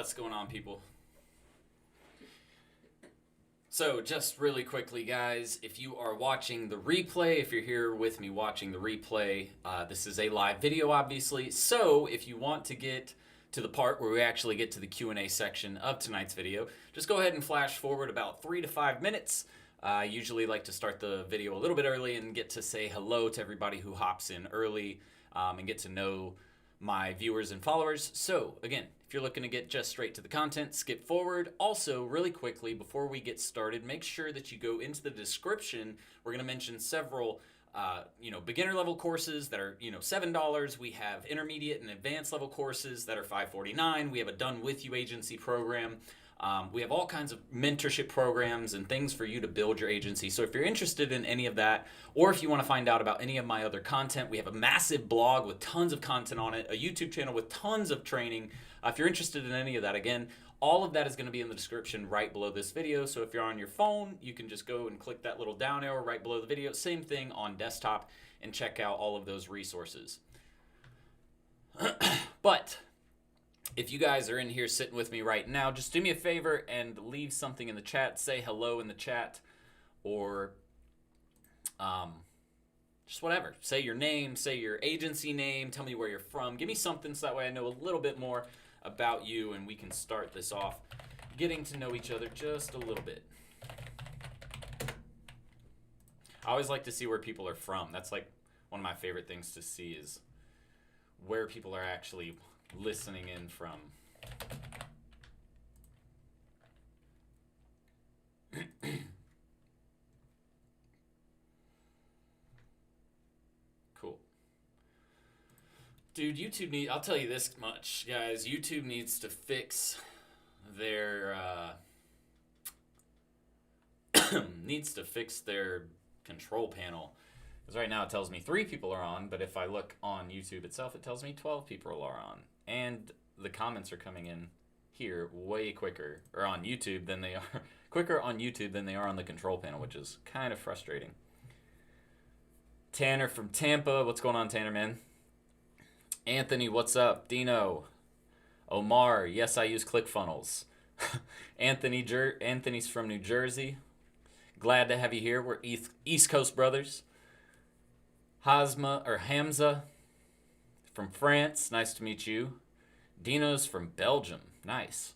What's going on, people? So, just really quickly, guys, if you are watching the replay, if you're here with me watching the replay, this is a live video, obviously. So, if you want to get to the part where we actually get to the Q&A section of tonight's video, just go ahead and flash forward about 3 to 5 minutes. I usually like to start the video a little bit early and get to say hello to everybody who hops in early and get to know my viewers and followers. So, again, if you're looking to get just straight to the content, skip forward. Also, really quickly, before we get started, make sure that you go into the description. We're going to mention several beginner level courses that are, $7. We have intermediate and advanced level courses that are $5.49. We have a done with you agency program. We have all kinds of mentorship programs and things for you to build your agency. So if you're interested in any of that, or if you want to find out about any of my other content, we have a massive blog with tons of content on it, a YouTube channel with tons of training. If you're interested in any of that, again, all of that is going to be in the description right below this video. So if you're on your phone, you can just go and click that little down arrow right below the video. Same thing on desktop, and check out all of those resources. But if you guys are in here sitting with me right now, just do me a favor and leave something in the chat. Say hello in the chat, or just whatever. Say your name, say your agency name, tell me where you're from. Give me something so that way I know a little bit more about you and we can start this off getting to know each other just a little bit. I always like to see where people are from. That's like one of my favorite things to see is where people are actually listening in from. Cool. Dude, I'll tell you this much, guys. YouTube needs to fix their control panel. Because right now it tells me 3 people are on, but if I look on YouTube itself, it tells me 12 people are on. And the comments are coming in here way quicker, or on YouTube than they are, quicker on YouTube than they are on the control panel, which is kind of frustrating. Tanner from Tampa, what's going on, Tanner, man? Anthony, what's up? Dino. Omar, yes, I use ClickFunnels. Anthony's from New Jersey. Glad to have you here. We're East Coast brothers. Hamza from France. Nice to meet you. Dino's from Belgium. Nice.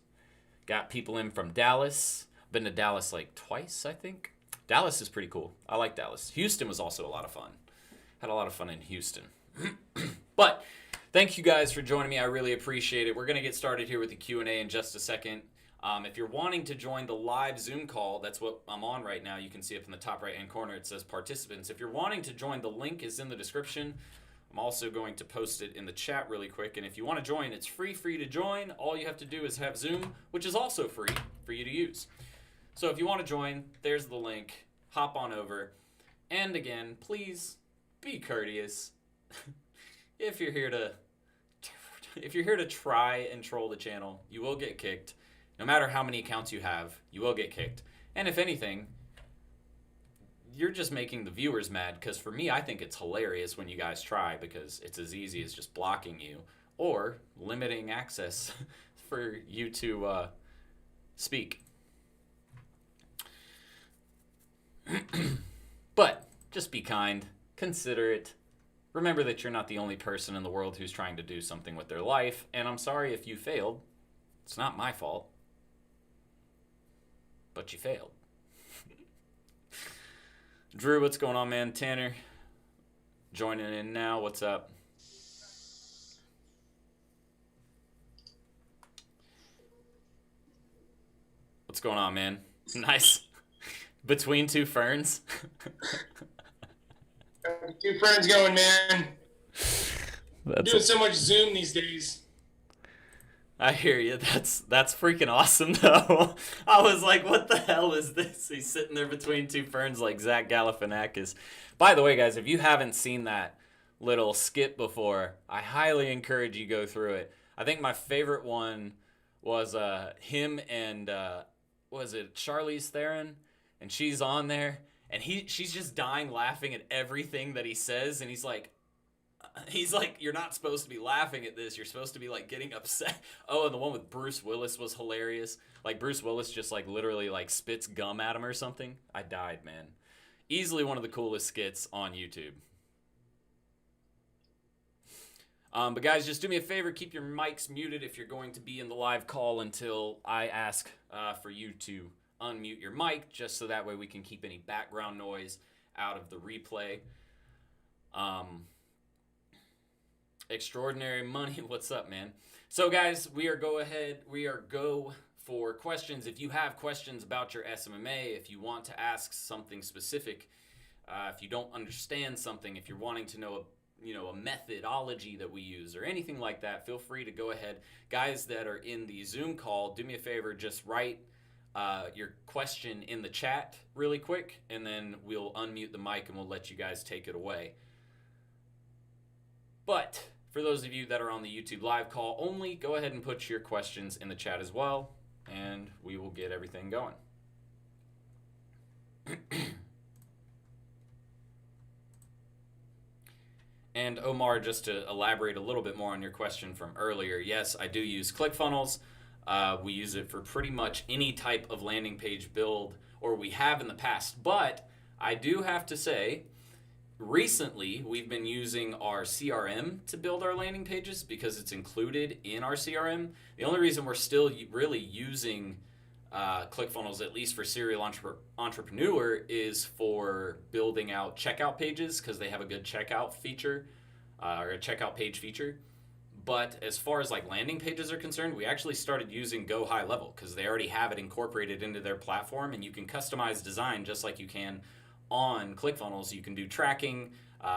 Got people in from Dallas. Been to Dallas like twice, I think. Dallas is pretty cool. I like Dallas. Houston was also a lot of fun. Had a lot of fun in Houston. But thank you guys for joining me. I really appreciate it. We're going to get started here with the Q&A in just a second. If you're wanting to join the live Zoom call, that's what I'm on right now. You can see up in the top right-hand corner, it says participants. If you're wanting to join, the link is in the description. I'm also going to post it in the chat really quick. And if you want to join, it's free to join. All you have to do is have Zoom, which is also free for you to use. So if you want to join, there's the link. Hop on over. And again, please be courteous. If you're here to try and troll the channel, you will get kicked. No matter how many accounts you have, you will get kicked. And if anything, you're just making the viewers mad, because for me, I think it's hilarious when you guys try, because it's as easy as just blocking you or limiting access for you to speak. But just be kind, considerate. Remember that you're not the only person in the world who's trying to do something with their life, and I'm sorry if you failed. It's not my fault. But you failed. Drew, what's going on, man? Tanner, joining in now. What's up? What's going on, man? Nice. Between 2 ferns. 2 ferns going, man. Doing so much Zoom these days. I hear you. That's freaking awesome, though. I was like, what the hell is this? He's sitting there between 2 ferns like Zach Galifianakis. By the way, guys, if you haven't seen that little skit before, I highly encourage you go through it. I think my favorite one was him and, was it Charlize Theron? And she's on there, and she's just dying laughing at everything that he says, and he's like, He's like, you're not supposed to be laughing at this. You're supposed to be like getting upset. Oh, and the one with Bruce Willis was hilarious. Like Bruce Willis just like literally like spits gum at him or something. I died, man. Easily one of the coolest skits on YouTube. But guys, just do me a favor. Keep your mics muted if you're going to be in the live call until I ask for you to unmute your mic, just so that way we can keep any background noise out of the replay. Extraordinary Money, what's up, man? So guys, we are go for questions. If you have questions about your SMMA, if you want to ask something specific, if you don't understand something, if you're wanting to know a methodology that we use or anything like that, feel free to go ahead. Guys that are in the Zoom call, do me a favor, just write your question in the chat really quick, and then we'll unmute the mic and we'll let you guys take it away. But for those of you that are on the YouTube live call only, go ahead and put your questions in the chat as well, and we will get everything going. And Omar, just to elaborate a little bit more on your question from earlier, yes, I do use ClickFunnels. We use it for pretty much any type of landing page build, or we have in the past. But I do have to say, recently we've been using our CRM to build our landing pages because it's included in our CRM. The only reason we're still really using ClickFunnels, at least for serial entrepreneur, is for building out checkout pages because they have a good checkout feature or a checkout page feature. But as far as like landing pages are concerned, we actually started using Go High Level because they already have it incorporated into their platform, and you can customize design just like you can on ClickFunnels. You can do tracking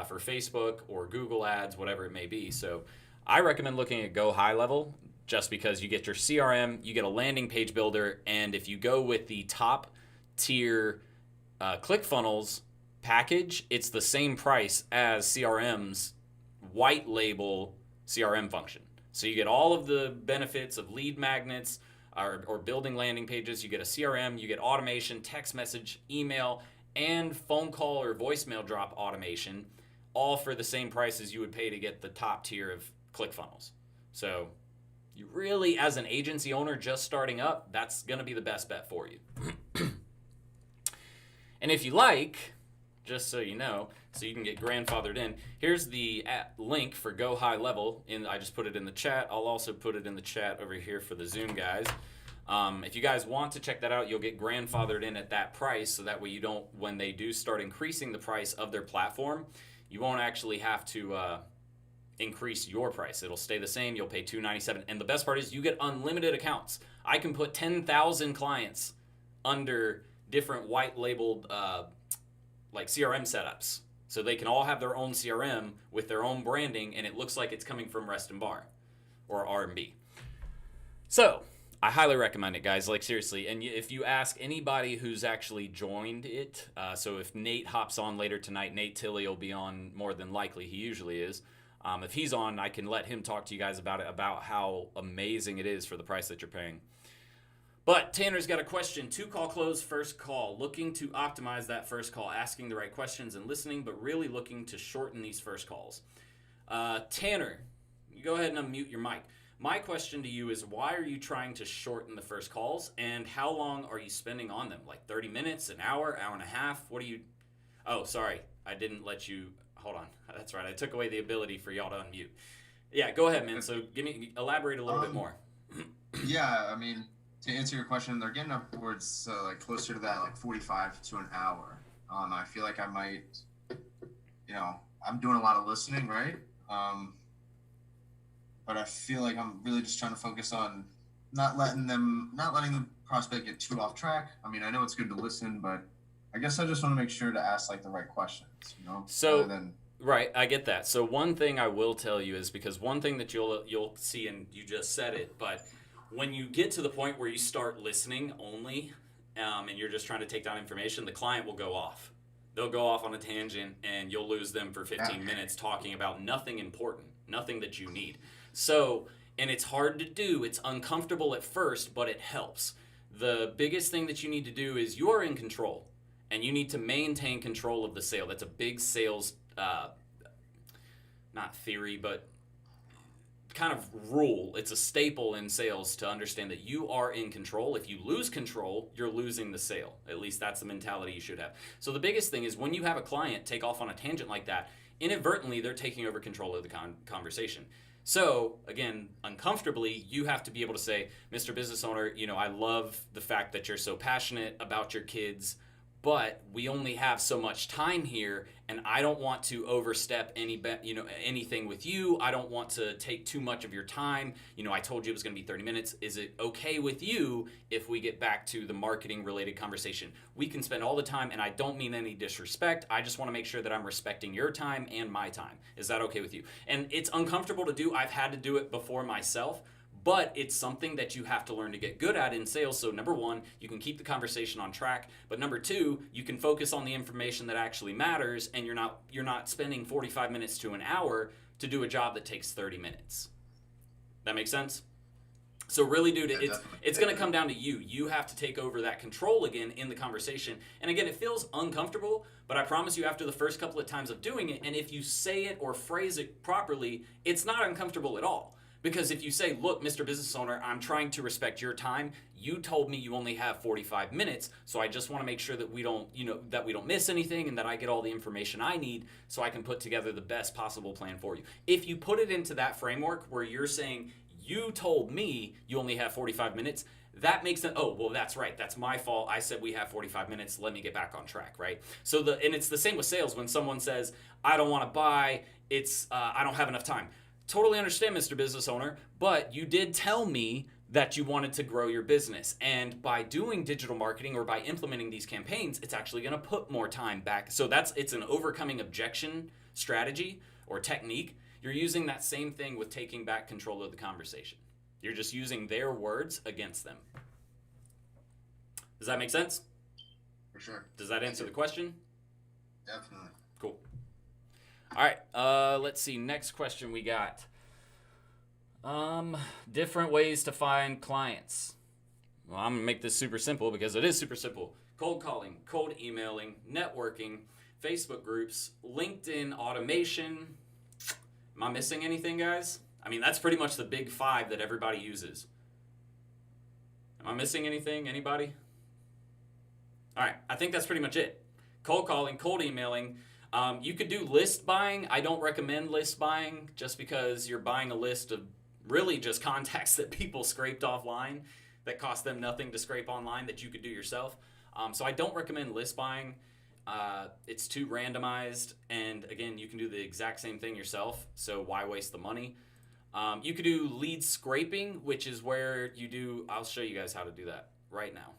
for Facebook or Google ads, whatever it may be. So I recommend looking at Go High Level just because you get your CRM, you get a landing page builder, and if you go with the top tier ClickFunnels package, it's the same price as CRM's white label CRM function. So you get all of the benefits of lead magnets or building landing pages. You get a CRM, you get automation, text message, email, and phone call or voicemail drop automation, all for the same price as you would pay to get the top tier of ClickFunnels. So you really, as an agency owner just starting up, that's going to be the best bet for you. And if you like, just so you know, so you can get grandfathered in, here's the link for Go High Level. I just put it in the chat. I'll also put it in the chat over here for the Zoom guys. If you guys want to check that out, you'll get grandfathered in at that price, so that way you don't, when they do start increasing the price of their platform, you won't actually have to increase your price. It'll stay the same. You'll pay $297. And the best part is you get unlimited accounts. I can put 10,000 clients under different white labeled like CRM setups. So they can all have their own CRM with their own branding, and it looks like it's coming from Rest and Bar or R&B. So I highly recommend it, guys. Like, seriously. And if you ask anybody who's actually joined it, so if Nate hops on later tonight, Nate Tilley will be on more than likely. He usually is. If he's on, I can let him talk to you guys about it, about how amazing it is for the price that you're paying. But Tanner's got a question. 2 call close, first call. Looking to optimize that first call, asking the right questions and listening, but really looking to shorten these first calls. Tanner, you go ahead and unmute your mic. My question to you is, why are you trying to shorten the first calls, and how long are you spending on them? Like 30 minutes, an hour, hour and a half? What do you... Oh, sorry. I didn't let you... Hold on. That's right. I took away the ability for y'all to unmute. Yeah, go ahead, man. So elaborate a little bit more. Yeah, I mean, to answer your question, they're getting upwards like closer to that, like 45 to an hour. I feel like I might, I'm doing a lot of listening, right? But I feel like I'm really just trying to focus on not letting the prospect get too off track. I mean, I know it's good to listen, but I guess I just want to make sure to ask like the right questions, So, right, I get that. So one thing I will tell you is, because one thing that you'll see, and you just said it, but when you get to the point where you start listening only, and you're just trying to take down information, the client will go off. They'll go off on a tangent, and you'll lose them for 15 minutes talking about nothing important, nothing that you need. So, and it's hard to do. It's uncomfortable at first, but it helps. The biggest thing that you need to do is you're in control, and you need to maintain control of the sale. That's a big sales not theory, but kind of rule. It's a staple in sales to understand that you are in control. If you lose control, you're losing the sale. At least that's the mentality you should have. So the biggest thing is when you have a client take off on a tangent like that, inadvertently they're taking over control of the conversation. So again, uncomfortably, you have to be able to say, Mr. Business Owner, I love the fact that you're so passionate about your kids, but we only have so much time here, and I don't want to overstep anything with you. I don't want to take too much of your time. I told you it was going to be 30 minutes. Is it okay with you if we get back to the marketing related conversation? We can spend all the time, and I don't mean any disrespect. I just want to make sure that I'm respecting your time and my time. Is that okay with you? And it's uncomfortable to do. I've had to do it before myself. But it's something that you have to learn to get good at in sales. So number one, you can keep the conversation on track. But number two, you can focus on the information that actually matters, and you're not spending 45 minutes to an hour to do a job that takes 30 minutes. That makes sense? So really, dude, it's going to come down to you. You have to take over that control again in the conversation. And again, it feels uncomfortable, but I promise you after the first couple of times of doing it, and if you say it or phrase it properly, it's not uncomfortable at all. Because if you say, look, Mr. Business Owner, I'm trying to respect your time. You told me you only have 45 minutes, so I just want to make sure that we don't miss anything and that I get all the information I need so I can put together the best possible plan for you. If you put it into that framework where you're saying, you told me you only have 45 minutes, that makes it, oh, well, that's right. That's my fault. I said we have 45 minutes. Let me get back on track, right? And it's the same with sales. When someone says, I don't want to buy, I don't have enough time. Totally understand, Mr. Business Owner, but you did tell me that you wanted to grow your business. And by doing digital marketing or by implementing these campaigns, it's actually going to put more time back. So it's an overcoming objection strategy or technique. You're using that same thing with taking back control of the conversation. You're just using their words against them. Does that make sense? For sure. Does that answer the question? Definitely. Cool. All right, let's see. Next question we got. Different ways to find clients. Well, I'm going to make this super simple because it is super simple. Cold calling, cold emailing, networking, Facebook groups, LinkedIn automation. Am I missing anything, guys? I mean, that's pretty much the big 5 that everybody uses. Am I missing anything? Anybody? All right, I think that's pretty much it. Cold calling, cold emailing. You could do list buying. I don't recommend list buying just because you're buying a list of really just contacts that people scraped offline that cost them nothing to scrape online that you could do yourself. So I don't recommend list buying. It's too randomized. And again, you can do the exact same thing yourself. So why waste the money? You could do lead scraping, which is where I'll show you guys how to do that right now.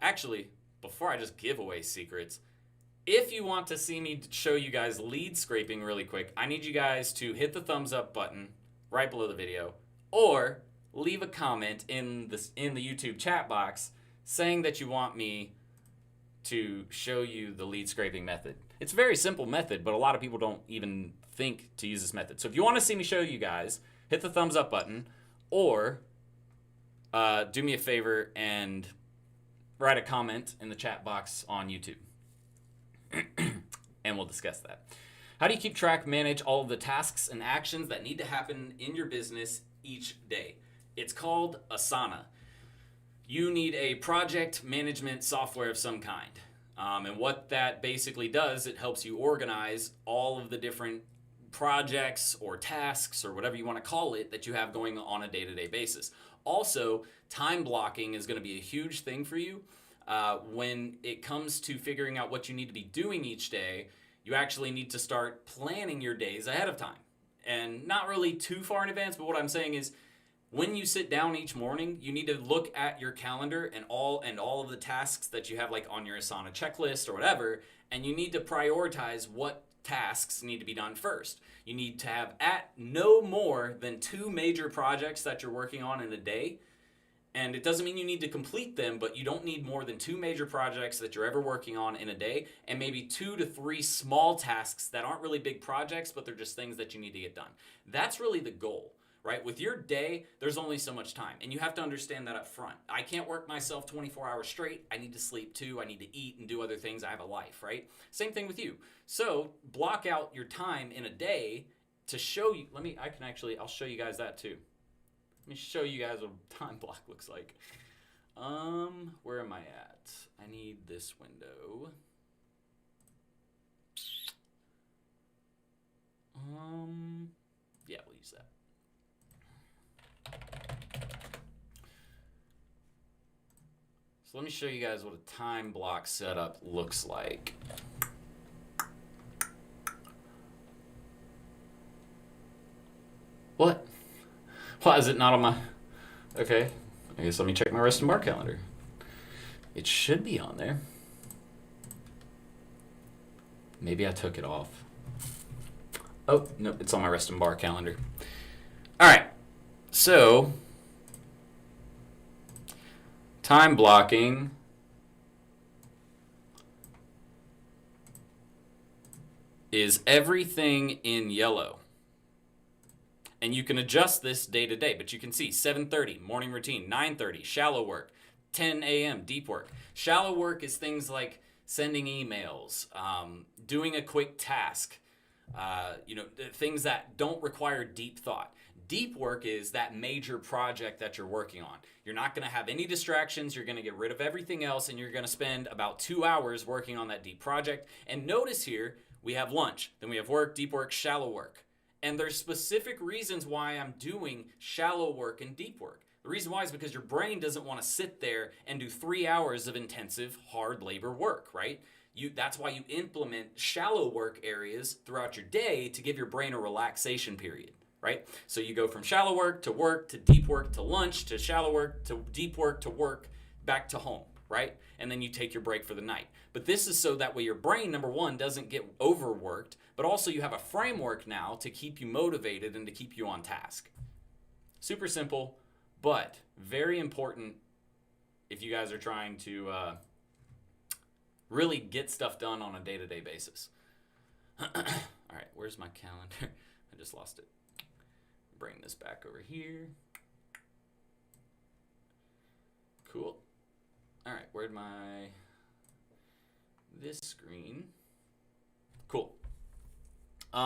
Actually, before I just give away secrets, if you want to see me show you guys lead scraping really quick, I need you guys to hit the thumbs up button right below the video or leave a comment in the YouTube chat box saying that you want me to show you the lead scraping method. It's a very simple method, but a lot of people don't even think to use this method. So if you want to see me show you guys, hit the thumbs up button or do me a favor and write a comment in the chat box on YouTube. And we'll discuss that. How do you keep track, manage all of the tasks and actions that need to happen in your business each day? It's called Asana. You need a project management software of some kind. And what that basically does, it helps you organize all of the different projects or tasks or whatever you want to call it that you have going on a day-to-day basis. Also, time blocking is going to be a huge thing for you. When it comes to figuring out what you need to be doing each day, you actually need to start planning your days ahead of time. And not really too far in advance, but what I'm saying is when you sit down each morning, you need to look at your calendar and all of the tasks that you have like on your Asana checklist or whatever, and you need to prioritize what tasks need to be done first. You need to have at no more than 2 major projects that you're working on in a day. And it doesn't mean you need to complete them, but you don't need more than 2 major projects that you're ever working on in a day, and maybe 2 to 3 small tasks that aren't really big projects, but they're just things that you need to get done. That's really the goal. right? With your day, there's only so much time, and you have to understand that up front. I can't work myself 24 hours straight. I need to sleep too. I need to eat and do other things. I have a life, right? Same thing with you. So block out your time in a day to show you. I'll show you guys that too. Let me show you guys what a time block looks like. Where am I at? I need this window. Yeah, we'll use that. So let me show you guys what a time block setup looks like. What? Why is it not on my... Okay, I guess let me check my rest and bar calendar. It should be on there. Maybe I took it off. Oh, no, it's on my rest and bar calendar. All right, so time blocking is everything in yellow. And you can adjust this day to day, but you can see 7:30, morning routine, 9:30, shallow work, 10 a.m., deep work. Shallow work is things like sending emails, doing a quick task, things that don't require deep thought. Deep work is that major project that you're working on. You're not going to have any distractions. You're going to get rid of everything else, and you're going to spend about 2 hours working on that deep project. And notice here, we have lunch, then we have work, deep work, shallow work. And there's specific reasons why I'm doing shallow work and deep work. The reason why is because your brain doesn't want to sit there and do 3 hours of intensive, hard labor work, right? That's why you implement shallow work areas throughout your day to give your brain a relaxation period, right? So you go from shallow work to deep work to lunch to shallow work to deep work to work back to home, right? And then you take your break for the night. But this is so that way your brain, number one, doesn't get overworked, but also you have a framework now to keep you motivated and to keep you on task. Super simple, but very important if you guys are trying to really get stuff done on a day-to-day basis. All right, where's my calendar? I just lost it. Bring this back over here. Cool. All right, where'd this screen? Cool.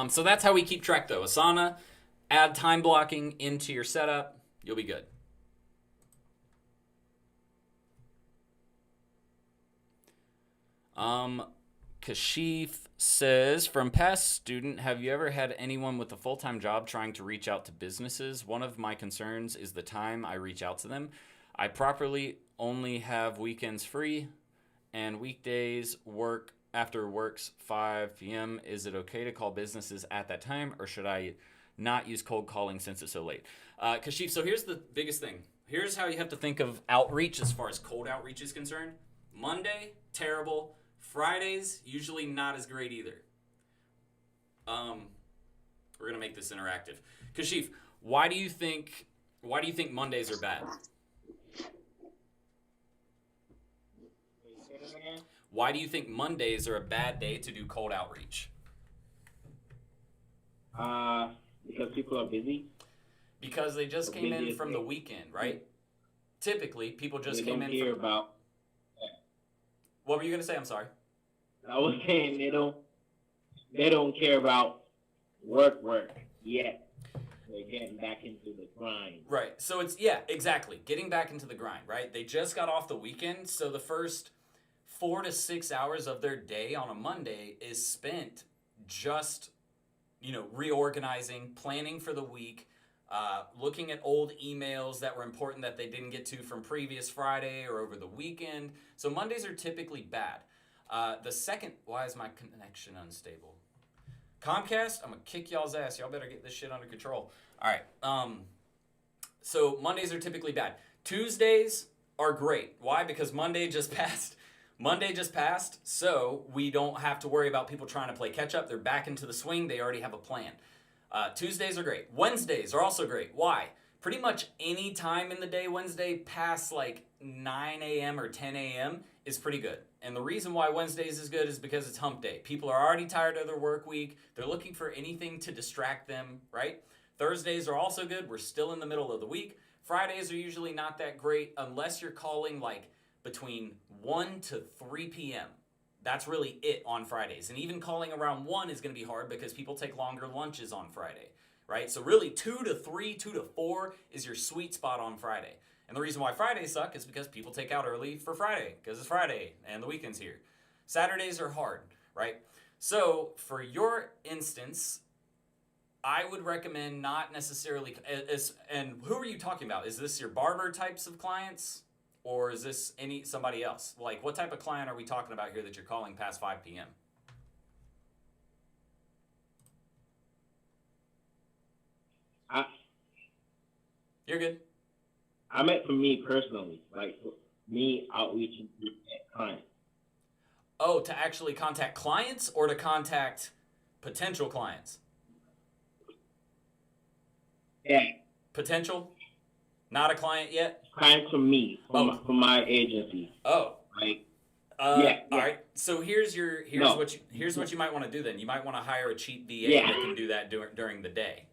So that's how we keep track though. Asana, add time blocking into your setup. You'll be good. Kashif says, from past student, have you ever had anyone with a full-time job trying to reach out to businesses? One of my concerns is the time I reach out to them. I properly only have weekends free and weekdays work after works 5 p.m. Is it okay to call businesses at that time, or should I not use cold calling since it's so late? Kashif, so here's the biggest thing. Here's how you have to think of outreach as far as cold outreach is concerned. Monday, terrible. Fridays, usually not as great either. We're gonna make this interactive. Kashif, why do you think Mondays are bad? Why do you think Mondays are a bad day to do cold outreach? Because people are busy. Because they just came in from the weekend, right? Typically, people just came in from... What were you gonna say? I'm sorry. I was saying they don't care about work yet. They're getting back into the grind. Right. So it's exactly. Getting back into the grind, right? They just got off the weekend, so the first 4 to 6 hours of their day on a Monday is spent just, reorganizing, planning for the week, looking at old emails that were important that they didn't get to from previous Friday or over the weekend. So Mondays are typically bad. Why is my connection unstable? Comcast, I'm gonna kick y'all's ass. Y'all better get this shit under control. All right. So Mondays are typically bad. Tuesdays are great. Why? Because Monday just passed, so we don't have to worry about people trying to play catch up. They're back into the swing. They already have a plan. Tuesdays are great. Wednesdays are also great. Why? Pretty much any time in the day Wednesday past like 9 a.m. or 10 a.m. is pretty good. And the reason why Wednesdays is good is because it's hump day. People are already tired of their work week. They're looking for anything to distract them, right? Thursdays are also good. We're still in the middle of the week. Fridays are usually not that great unless you're calling like between 1 to 3 p.m. That's really it on Fridays. And even calling around 1 is going to be hard because people take longer lunches on Friday, right? So really 2 to 3, 2 to 4 is your sweet spot on Friday. And the reason why Fridays suck is because people take out early for Friday because it's Friday and the weekend's here. Saturdays are hard, right? So for your instance, I would recommend not necessarily, and who are you talking about? Is this your barber types of clients? Or is this somebody else? Like, what type of client are we talking about here that you're calling past 5 p.m.? You're good. I meant for me personally, like me outreaching to clients. Oh, to actually contact clients or to contact potential clients? Yeah. Potential? Not a client yet? Clients from me, from my agency. Oh. Like, yeah. All right. So here's what you might want to do then. You might want to hire a cheap VA that can do that during the day.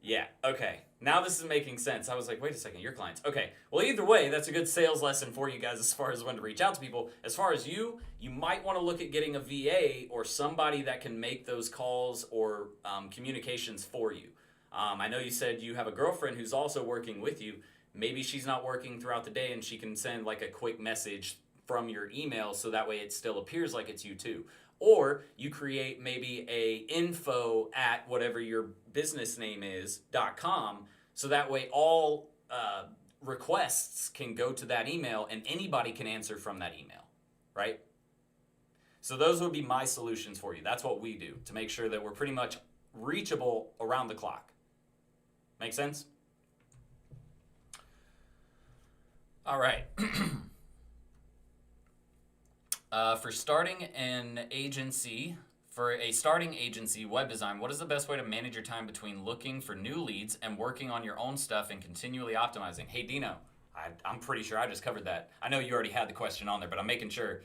Yeah. Okay. Now this is making sense. I was like, wait a second, your clients. Okay. Well, either way, that's a good sales lesson for you guys as far as when to reach out to people. As far as you might want to look at getting a VA or somebody that can make those calls or communications for you. I know you said you have a girlfriend who's also working with you. Maybe she's not working throughout the day and she can send like a quick message from your email so that way it still appears like it's you too. Or you create maybe a info at whatever your business name is .com so that way all requests can go to that email and anybody can answer from that email, right? So those would be my solutions for you. That's what we do to make sure that we're pretty much reachable around the clock. Make sense? All right. For starting a starting agency web design, what is the best way to manage your time between looking for new leads and working on your own stuff and continually optimizing? Hey, Dino, I'm pretty sure I just covered that. I know you already had the question on there, but I'm making sure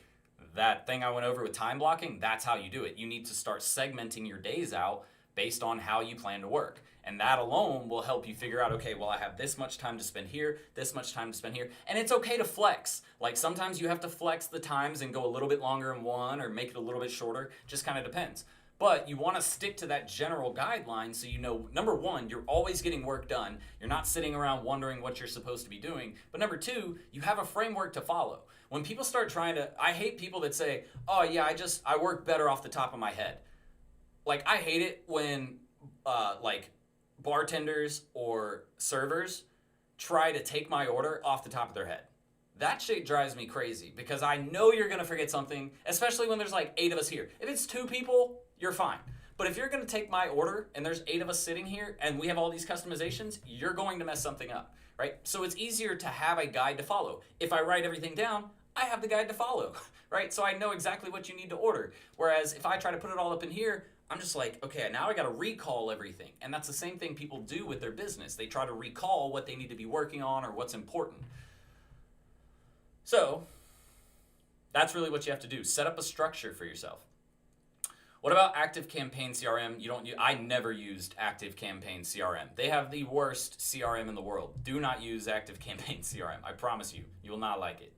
that thing I went over with time blocking, that's how you do it. You need to start segmenting your days out based on how you plan to work. And that alone will help you figure out, okay, well, I have this much time to spend here, this much time to spend here. And it's okay to flex. Like sometimes you have to flex the times and go a little bit longer in one or make it a little bit shorter. Just kind of depends. But you want to stick to that general guideline so you know, number one, you're always getting work done. You're not sitting around wondering what you're supposed to be doing. But number two, you have a framework to follow. When people start trying to, I hate people that say, oh yeah, I work better off the top of my head. Like I hate it when like bartenders or servers try to take my order off the top of their head. That shit drives me crazy because I know you're going to forget something, especially when there's like 8 of us here. If it's 2 people, you're fine. But if you're going to take my order and there's 8 of us sitting here and we have all these customizations, you're going to mess something up, right? So it's easier to have a guide to follow. If I write everything down, I have the guide to follow, right? So I know exactly what you need to order. Whereas if I try to put it all up in here, I'm just like, okay, now I got to recall everything. And that's the same thing people do with their business. They try to recall what they need to be working on or what's important. So that's really what you have to do. Set up a structure for yourself. What about ActiveCampaign CRM? I never used ActiveCampaign CRM. They have the worst CRM in the world. Do not use ActiveCampaign CRM. I promise you, you will not like it.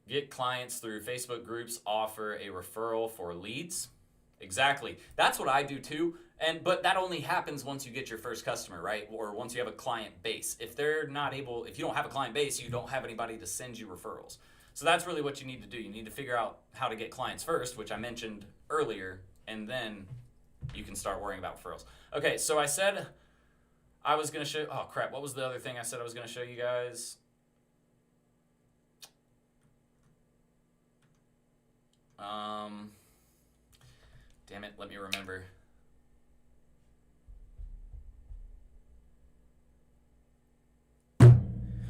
Get clients through Facebook groups, offer a referral for leads. Exactly. That's what I do too. But that only happens once you get your first customer, right? Or once you have a client base. If you don't have a client base, you don't have anybody to send you referrals. So that's really what you need to do. You need to figure out how to get clients first, which I mentioned earlier, and then you can start worrying about referrals. Okay, so I said I was going to show, oh crap, what was the other thing I said I was going to show you guys? Damn it, let me remember.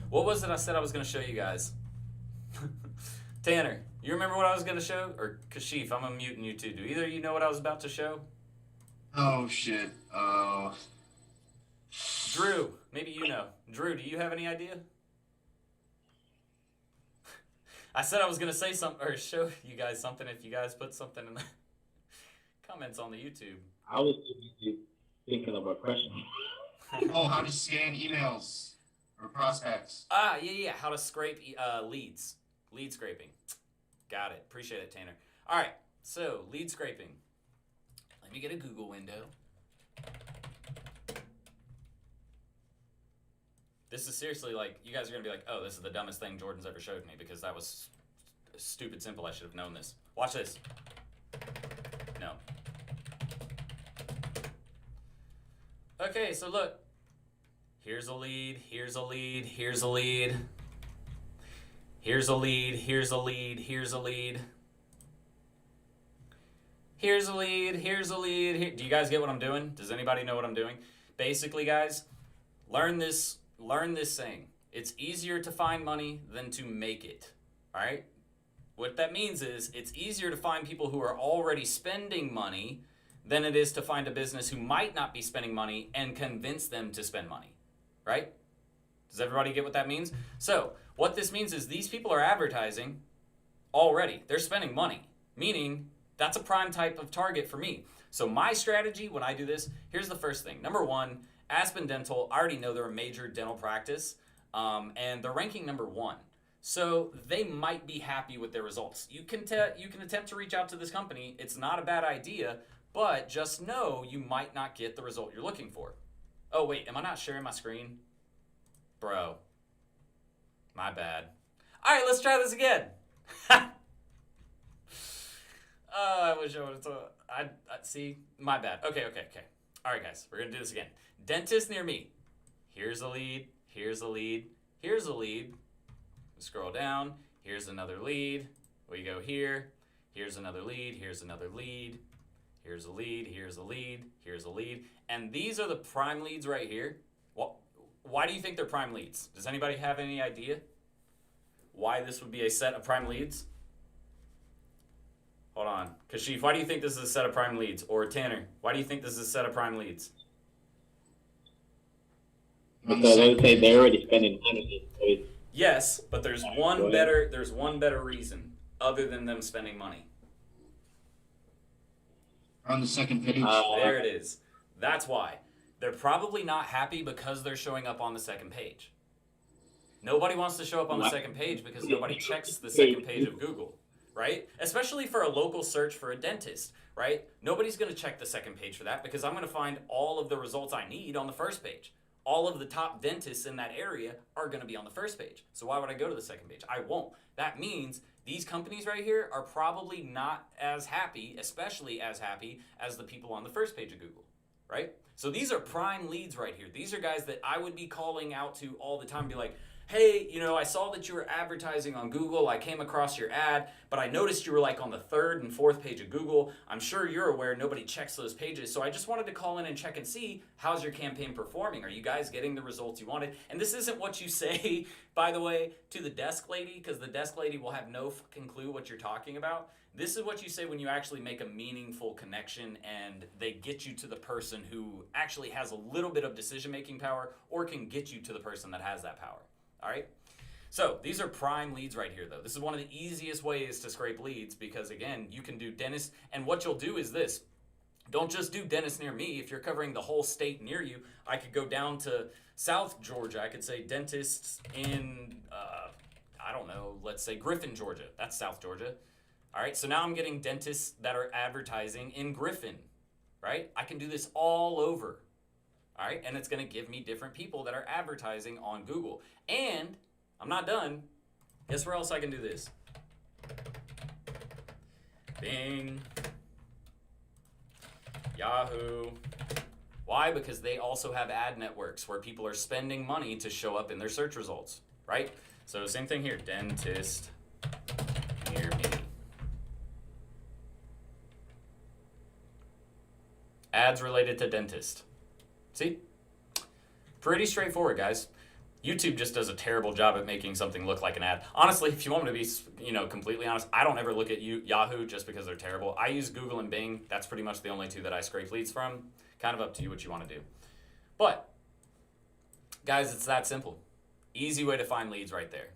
What was it I said I was going to show you guys? Tanner, you remember what I was going to show? Or Kashif, I'm unmuting you too. Do either of you know what I was about to show? Oh, shit. Drew, maybe you know. Drew, do you have any idea? I said I was going to say something or show you guys something if you guys put something in the Comments on the YouTube. I was thinking of a question. Oh, how to scan emails or prospects. Yeah. How to scrape leads. Lead scraping. Got it. Appreciate it, Tanner. All right. So, lead scraping. Let me get a Google window. This is seriously like, you guys are going to be like, oh, this is the dumbest thing Jordan's ever showed me because that was stupid simple. I should have known this. Watch this. No. Okay, so look. Here's a lead, here's a lead, here's a lead. Here's a lead, here's a lead, here's a lead. Here's a lead, here's a lead. Do you guys get what I'm doing? Does anybody know what I'm doing? Basically, guys, learn this saying. It's easier to find money than to make it. All right? What that means is it's easier to find people who are already spending money than it is to find a business who might not be spending money and convince them to spend money. Right? Does everybody get what that means? So, what this means is these people are advertising already. They're spending money, meaning that's a prime type of target for me. So my strategy when I do this, here's the first thing. Number one, Aspen Dental, I already know they're a major dental practice, and they're ranking number 1. So they might be happy with their results. You can attempt to reach out to this company. It's not a bad idea, but just know you might not get the result you're looking for. Oh, wait, am I not sharing my screen? Bro. My bad. All right, let's try this again. I wish I would have told. I see. My bad. Okay. All right, guys, we're gonna do this again. Dentist near me. Here's a lead. Here's a lead. Here's a lead. We scroll down. Here's another lead. We go here. Here's another lead. Here's another lead. Here's a lead. Here's a lead. Here's a lead. And these are the prime leads right here. Well, why do you think they're prime leads? Does anybody have any idea why this would be a set of prime leads? Hold on. Kashif, why do you think this is a set of prime leads? Or Tanner, why do you think this is a set of prime leads? Because I would say they're already spending money. So yes, but there's one better reason other than them spending money. On the second page. There it is. That's why. They're probably not happy because they're showing up on the second page. Nobody wants to show up on the second page because nobody checks the second page of Google. Right? Especially for a local search for a dentist, right? Nobody's going to check the second page for that because I'm going to find all of the results I need on the first page. All of the top dentists in that area are going to be on the first page. So why would I go to the second page? I won't. That means these companies right here are probably not as happy, especially as happy as the people on the first page of Google, right? So these are prime leads right here. These are guys that I would be calling out to all the time and be like, hey, I saw that you were advertising on Google. I came across your ad, but I noticed you were like on the 3rd and 4th page of Google. I'm sure you're aware nobody checks those pages. So I just wanted to call in and check and see how's your campaign performing. Are you guys getting the results you wanted? And this isn't what you say, by the way, to the desk lady, because the desk lady will have no fucking clue what you're talking about. This is what you say when you actually make a meaningful connection and they get you to the person who actually has a little bit of decision-making power or can get you to the person that has that power. All right, so these are prime leads right here, though. This is one of the easiest ways to scrape leads because, again, you can do dentist. And what you'll do is this. Don't just do dentist near me. If you're covering the whole state near you, I could go down to South Georgia. I could say dentists in, I don't know, let's say Griffin, Georgia. That's South Georgia. All right, so now I'm getting dentists that are advertising in Griffin, right? I can do this all over. All right, and it's going to give me different people that are advertising on Google. And I'm not done. Guess where else I can do this? Bing. Yahoo. Why? Because they also have ad networks where people are spending money to show up in their search results, right? So same thing here, dentist near me. Ads related to dentist. See? Pretty straightforward, guys. YouTube just does a terrible job at making something look like an ad. Honestly, if you want me to be, completely honest, I don't ever look at Yahoo just because they're terrible. I use Google and Bing. That's pretty much the only two that I scrape leads from. Kind of up to you what you want to do. But, guys, it's that simple. Easy way to find leads right there.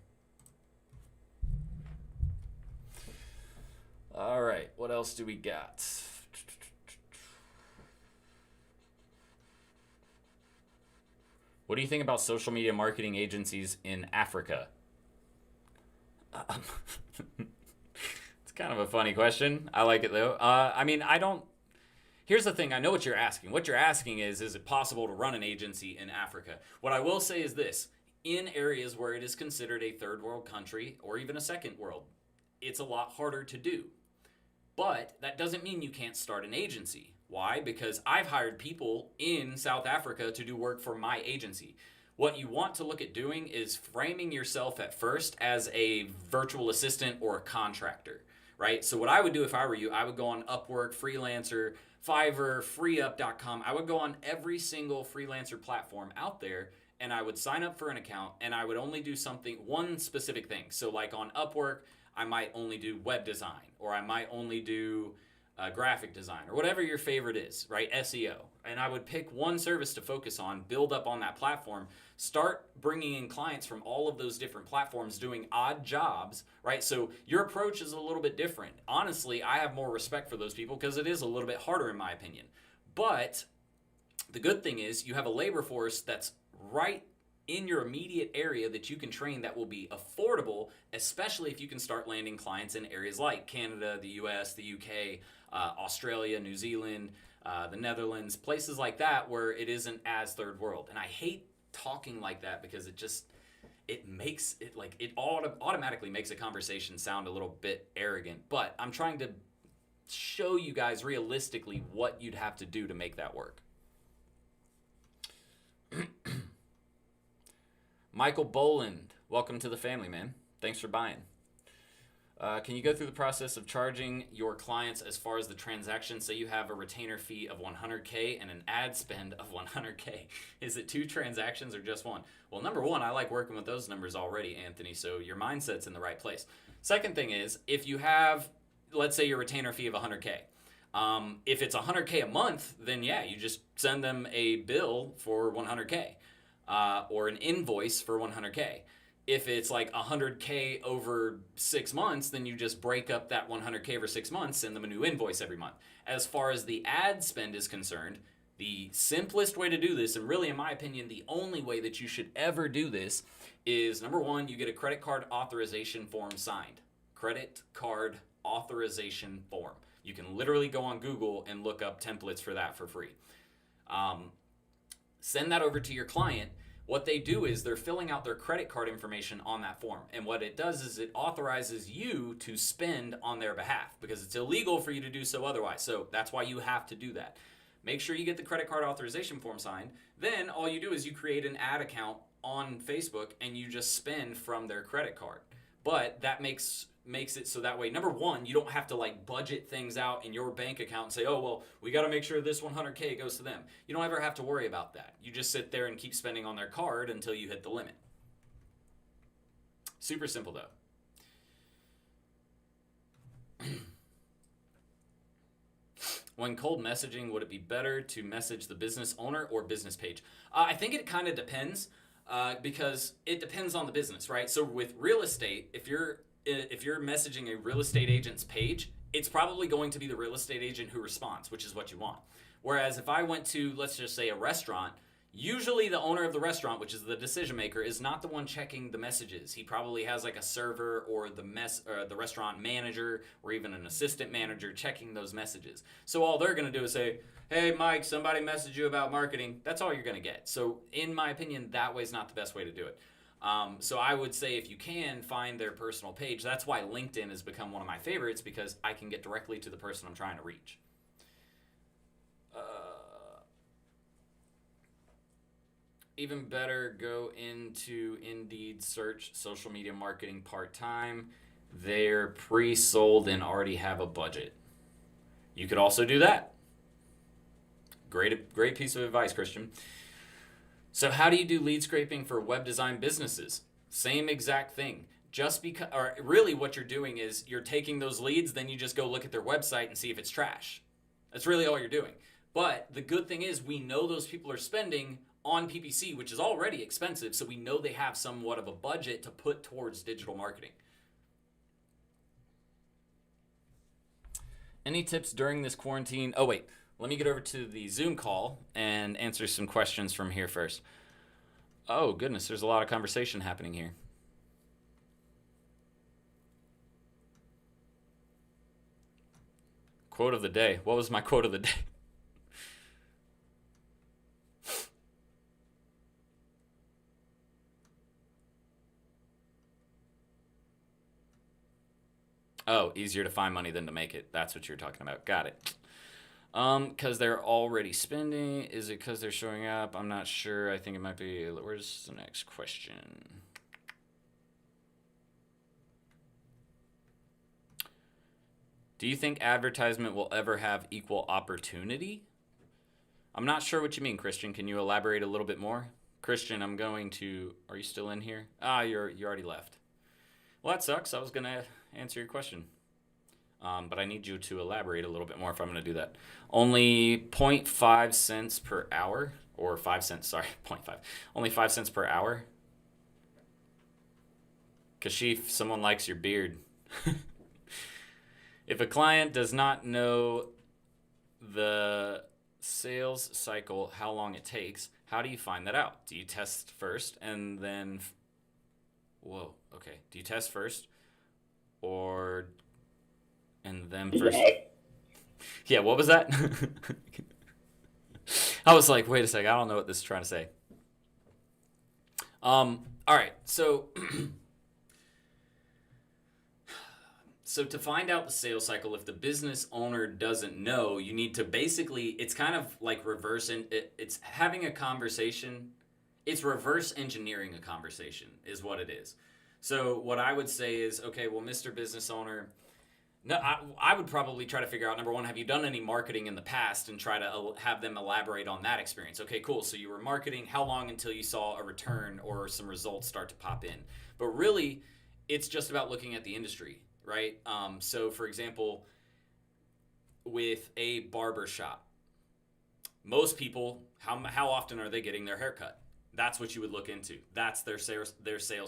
All right, what else do we got? What do you think about social media marketing agencies in Africa? It's kind of a funny question. I like it though. I mean, I don't. Here's the thing. I know what you're asking. What you're asking is it possible to run an agency in Africa? What I will say is this: in areas where it is considered a third world country or even a second world, it's a lot harder to do. But that doesn't mean you can't start an agency. Why? Because I've hired people in South Africa to do work for my agency. What you want to look at doing is framing yourself at first as a virtual assistant or a contractor, right? So what I would do if I were you, I would go on Upwork, Freelancer, Fiverr, freeup.com. I would go on every single freelancer platform out there, and I would sign up for an account, and I would only do one specific thing. So like on Upwork, I might only do web design, or I might only do graphic design, or whatever your favorite is, right? SEO. And I would pick one service to focus on, build up on that platform, start bringing in clients from all of those different platforms doing odd jobs, right? So your approach is a little bit different. Honestly, I have more respect for those people because it is a little bit harder in my opinion. But the good thing is you have a labor force that's right in your immediate area that you can train that will be affordable, especially if you can start landing clients in areas like Canada, the US, the UK, Australia, New Zealand, the Netherlands, places like that where it isn't as third world. And I hate talking like that because it automatically makes a conversation sound a little bit arrogant. But I'm trying to show you guys realistically what you'd have to do to make that work. Michael Boland, welcome to the family, man. Thanks for buying. Can you go through the process of charging your clients as far as the transaction? Say you have a retainer fee of $100K and an ad spend of $100K. Is it 2 transactions or just 1? Well, number 1, I like working with those numbers already, Anthony, so your mindset's in the right place. Second thing is, if you have, let's say your retainer fee of $100K. If it's $100K a month, then yeah, you just send them a bill for $100K. Or an invoice for $100K. If it's like $100K over 6 months, then you just break up that $100K over 6 months, send them a new invoice every month. As far as the ad spend is concerned, the simplest way to do this, and really in my opinion, the only way that you should ever do this is, number 1, you get a credit card authorization form signed. Credit card authorization form. You can literally go on Google and look up templates for that for free. Send that over to your client. What they do is they're filling out their credit card information on that form. And what it does is it authorizes you to spend on their behalf because it's illegal for you to do so otherwise. So that's why you have to do that. Make sure you get the credit card authorization form signed. Then all you do is you create an ad account on Facebook and you just spend from their credit card. But that makes it so that way, number 1, you don't have to like budget things out in your bank account and say, oh, well, we got to make sure this $100K goes to them. You don't ever have to worry about that. You just sit there and keep spending on their card until you hit the limit. Super simple though. When cold messaging, would it be better to message the business owner or business page? I think it kind of depends because it depends on the business, right? So with real estate, if you're messaging a real estate agent's page, it's probably going to be the real estate agent who responds, which is what you want. Whereas if I went to, let's just say, a restaurant, usually the owner of the restaurant, which is the decision maker, is not the one checking the messages. He probably has like a server or the restaurant manager or even an assistant manager checking those messages. So all they're going to do is say, hey, Mike, somebody messaged you about marketing. That's all you're going to get. So in my opinion, that way is not the best way to do it. So I would say if you can find their personal page, that's why LinkedIn has become one of my favorites because I can get directly to the person I'm trying to reach. Even better, go into Indeed, search social media marketing part-time. They're pre-sold and already have a budget. You could also do that. Great piece of advice, Christian. So how do you do lead scraping for web design businesses? Same exact thing. Just because, or really what you're doing is you're taking those leads, then you just go look at their website and see if it's trash. That's really all you're doing. But the good thing is we know those people are spending on PPC, which is already expensive, so we know they have somewhat of a budget to put towards digital marketing. Any tips during this quarantine? Oh, wait. Let me get over to the Zoom call and answer some questions from here first. Oh, goodness. There's a lot of conversation happening here. Quote of the day. What was my quote of the day? Oh, easier to find money than to make it. That's what you're talking about. Got it. Because they're already spending. Is it because they're showing up? I'm not sure. I think it might be. Where's the next question? Do you think advertisement will ever have equal opportunity? I'm not sure what you mean, Christian. Can you elaborate a little bit more? Christian, I'm going to. Are you still in here? Ah, you already left. Well, that sucks. I was gonna answer your question. But I need you to elaborate a little bit more if I'm going to do that. Only 0.5 cents per hour, or 5 cents, sorry, 0.5. Only 5 cents per hour. Kashif, someone likes your beard. If a client does not know the sales cycle, how long it takes, how do you find that out? Do you test first and then... Whoa, okay. Do you test first or... and then first... Yeah, what was that? I was like, wait a second, I don't know what this is trying to say. All right, so... So to find out the sales cycle, if the business owner doesn't know, you need to basically, it's kind of like it's having a conversation. It's reverse engineering a conversation is what it is. So what I would say is, okay, well, Mr. Business Owner, no, I would probably try to figure out, number one, have you done any marketing in the past, and try to have them elaborate on that experience. Okay, cool. So you were marketing. How long until you saw a return or some results start to pop in? But really, it's just about looking at the industry. Right? So, for example, with a barber shop, most people, how often are they getting their haircut? That's what you would look into. That's their sales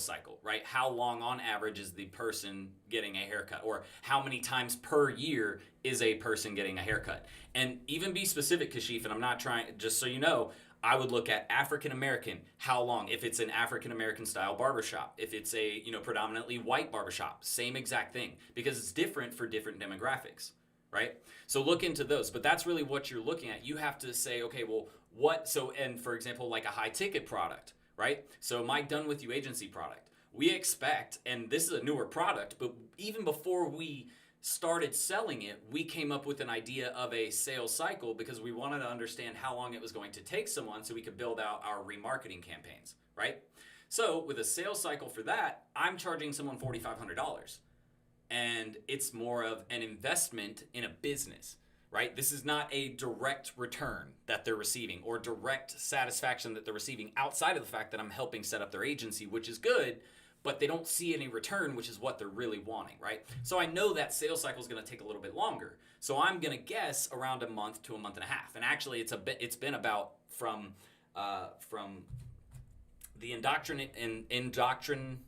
cycle, right? How long on average is the person getting a haircut? Or how many times per year is a person getting a haircut? And even be specific, Kashif, and I'm not trying, just so you know, I would look at African American, how long, if it's an African American style barbershop, if it's a, predominantly white barbershop, same exact thing, because it's different for different demographics, right? So look into those, but that's really what you're looking at. You have to say, okay, well, and for example, like a high ticket product, right? So my Done With You agency product, we expect, and this is a newer product, but even before we started selling it, we came up with an idea of a sales cycle because we wanted to understand how long it was going to take someone so we could build out our remarketing campaigns, right? So with a sales cycle for that, I'm charging someone $4,500, and it's more of an investment in a business, right? This is not a direct return that they're receiving or direct satisfaction that they're receiving outside of the fact that I'm helping set up their agency, which is good, but they don't see any return, which is what they're really wanting, right? So I know that sales cycle is going to take a little bit longer. So I'm going to guess around a month to a month and a half. And actually, it's been about from the indoctrination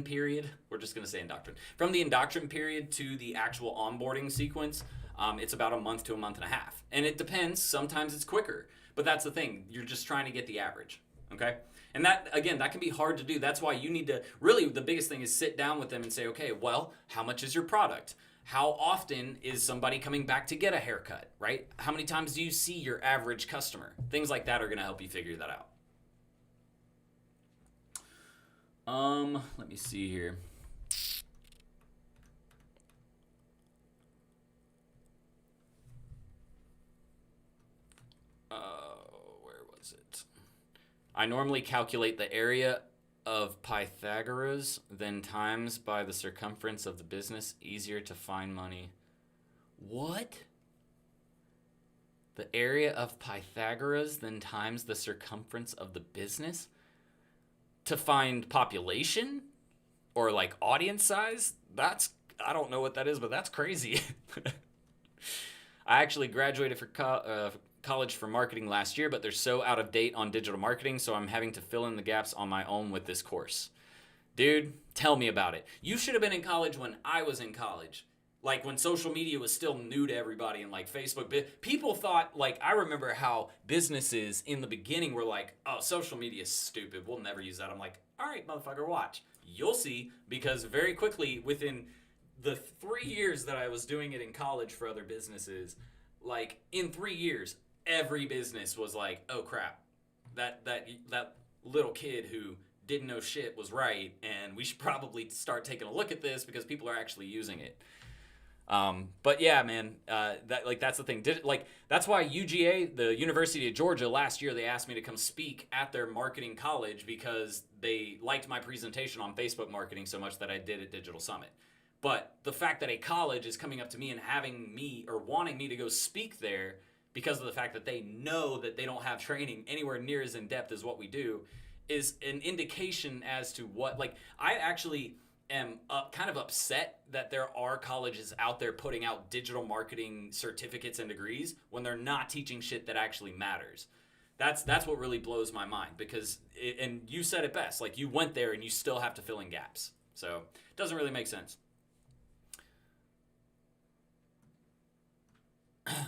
period. We're just going to say indoctrin. From the indoctrin period to the actual onboarding sequence, it's about a month to a month and a half. And it depends. Sometimes it's quicker, but that's the thing. You're just trying to get the average, okay? And that, again, that can be hard to do. That's why you need to, really, the biggest thing is sit down with them and say, okay, well, how much is your product? How often is somebody coming back to get a haircut, right? How many times do you see your average customer? Things like that are going to help you figure that out. Let me see here. I normally calculate the area of Pythagoras, then times by the circumference of the business. Easier to find money. What? The area of Pythagoras, then times the circumference of the business? To find population? Or like audience size? I don't know what that is, but that's crazy. I actually graduated for college for marketing last year, but they're so out of date on digital marketing, so I'm having to fill in the gaps on my own with this course. Dude, tell me about it. You should have been in college when I was in college. Like when social media was still new to everybody and like Facebook, people thought, like, I remember how businesses in the beginning were like, oh, social media is stupid. We'll never use that. I'm like, all right, motherfucker, watch. You'll see, because very quickly within the 3 years that I was doing it in college for other businesses, like in 3 years, every business was like, oh crap, that little kid who didn't know shit was right, and we should probably start taking a look at this because people are actually using it. But yeah, man, that's the thing. That's why UGA, the University of Georgia, last year they asked me to come speak at their marketing college because they liked my presentation on Facebook marketing so much that I did at Digital Summit. But the fact that a college is coming up to me and having me or wanting me to go speak there because of the fact that they know that they don't have training anywhere near as in depth as what we do is an indication as to what, like, I actually am kind of upset that there are colleges out there putting out digital marketing certificates and degrees when they're not teaching shit that actually matters. That's what really blows my mind, because and you said it best, like, you went there and you still have to fill in gaps. So it doesn't really make sense.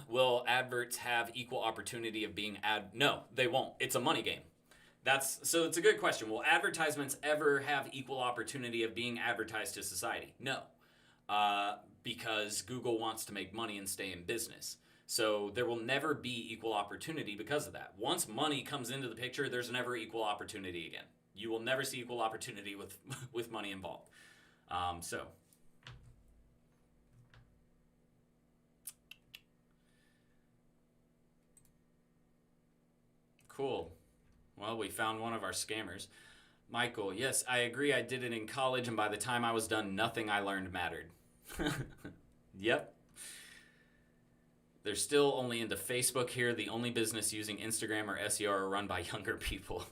Will adverts have equal opportunity of being No, they won't. It's a money game. So it's a good question. Will advertisements ever have equal opportunity of being advertised to society? No, because Google wants to make money and stay in business. So there will never be equal opportunity because of that. Once money comes into the picture, there's never equal opportunity again. You will never see equal opportunity with money involved. Cool. Well, we found one of our scammers. Michael, yes, I agree. I did it in college, and by the time I was done, nothing I learned mattered. Yep. They're still only into Facebook here. The only business using Instagram or SEO are run by younger people.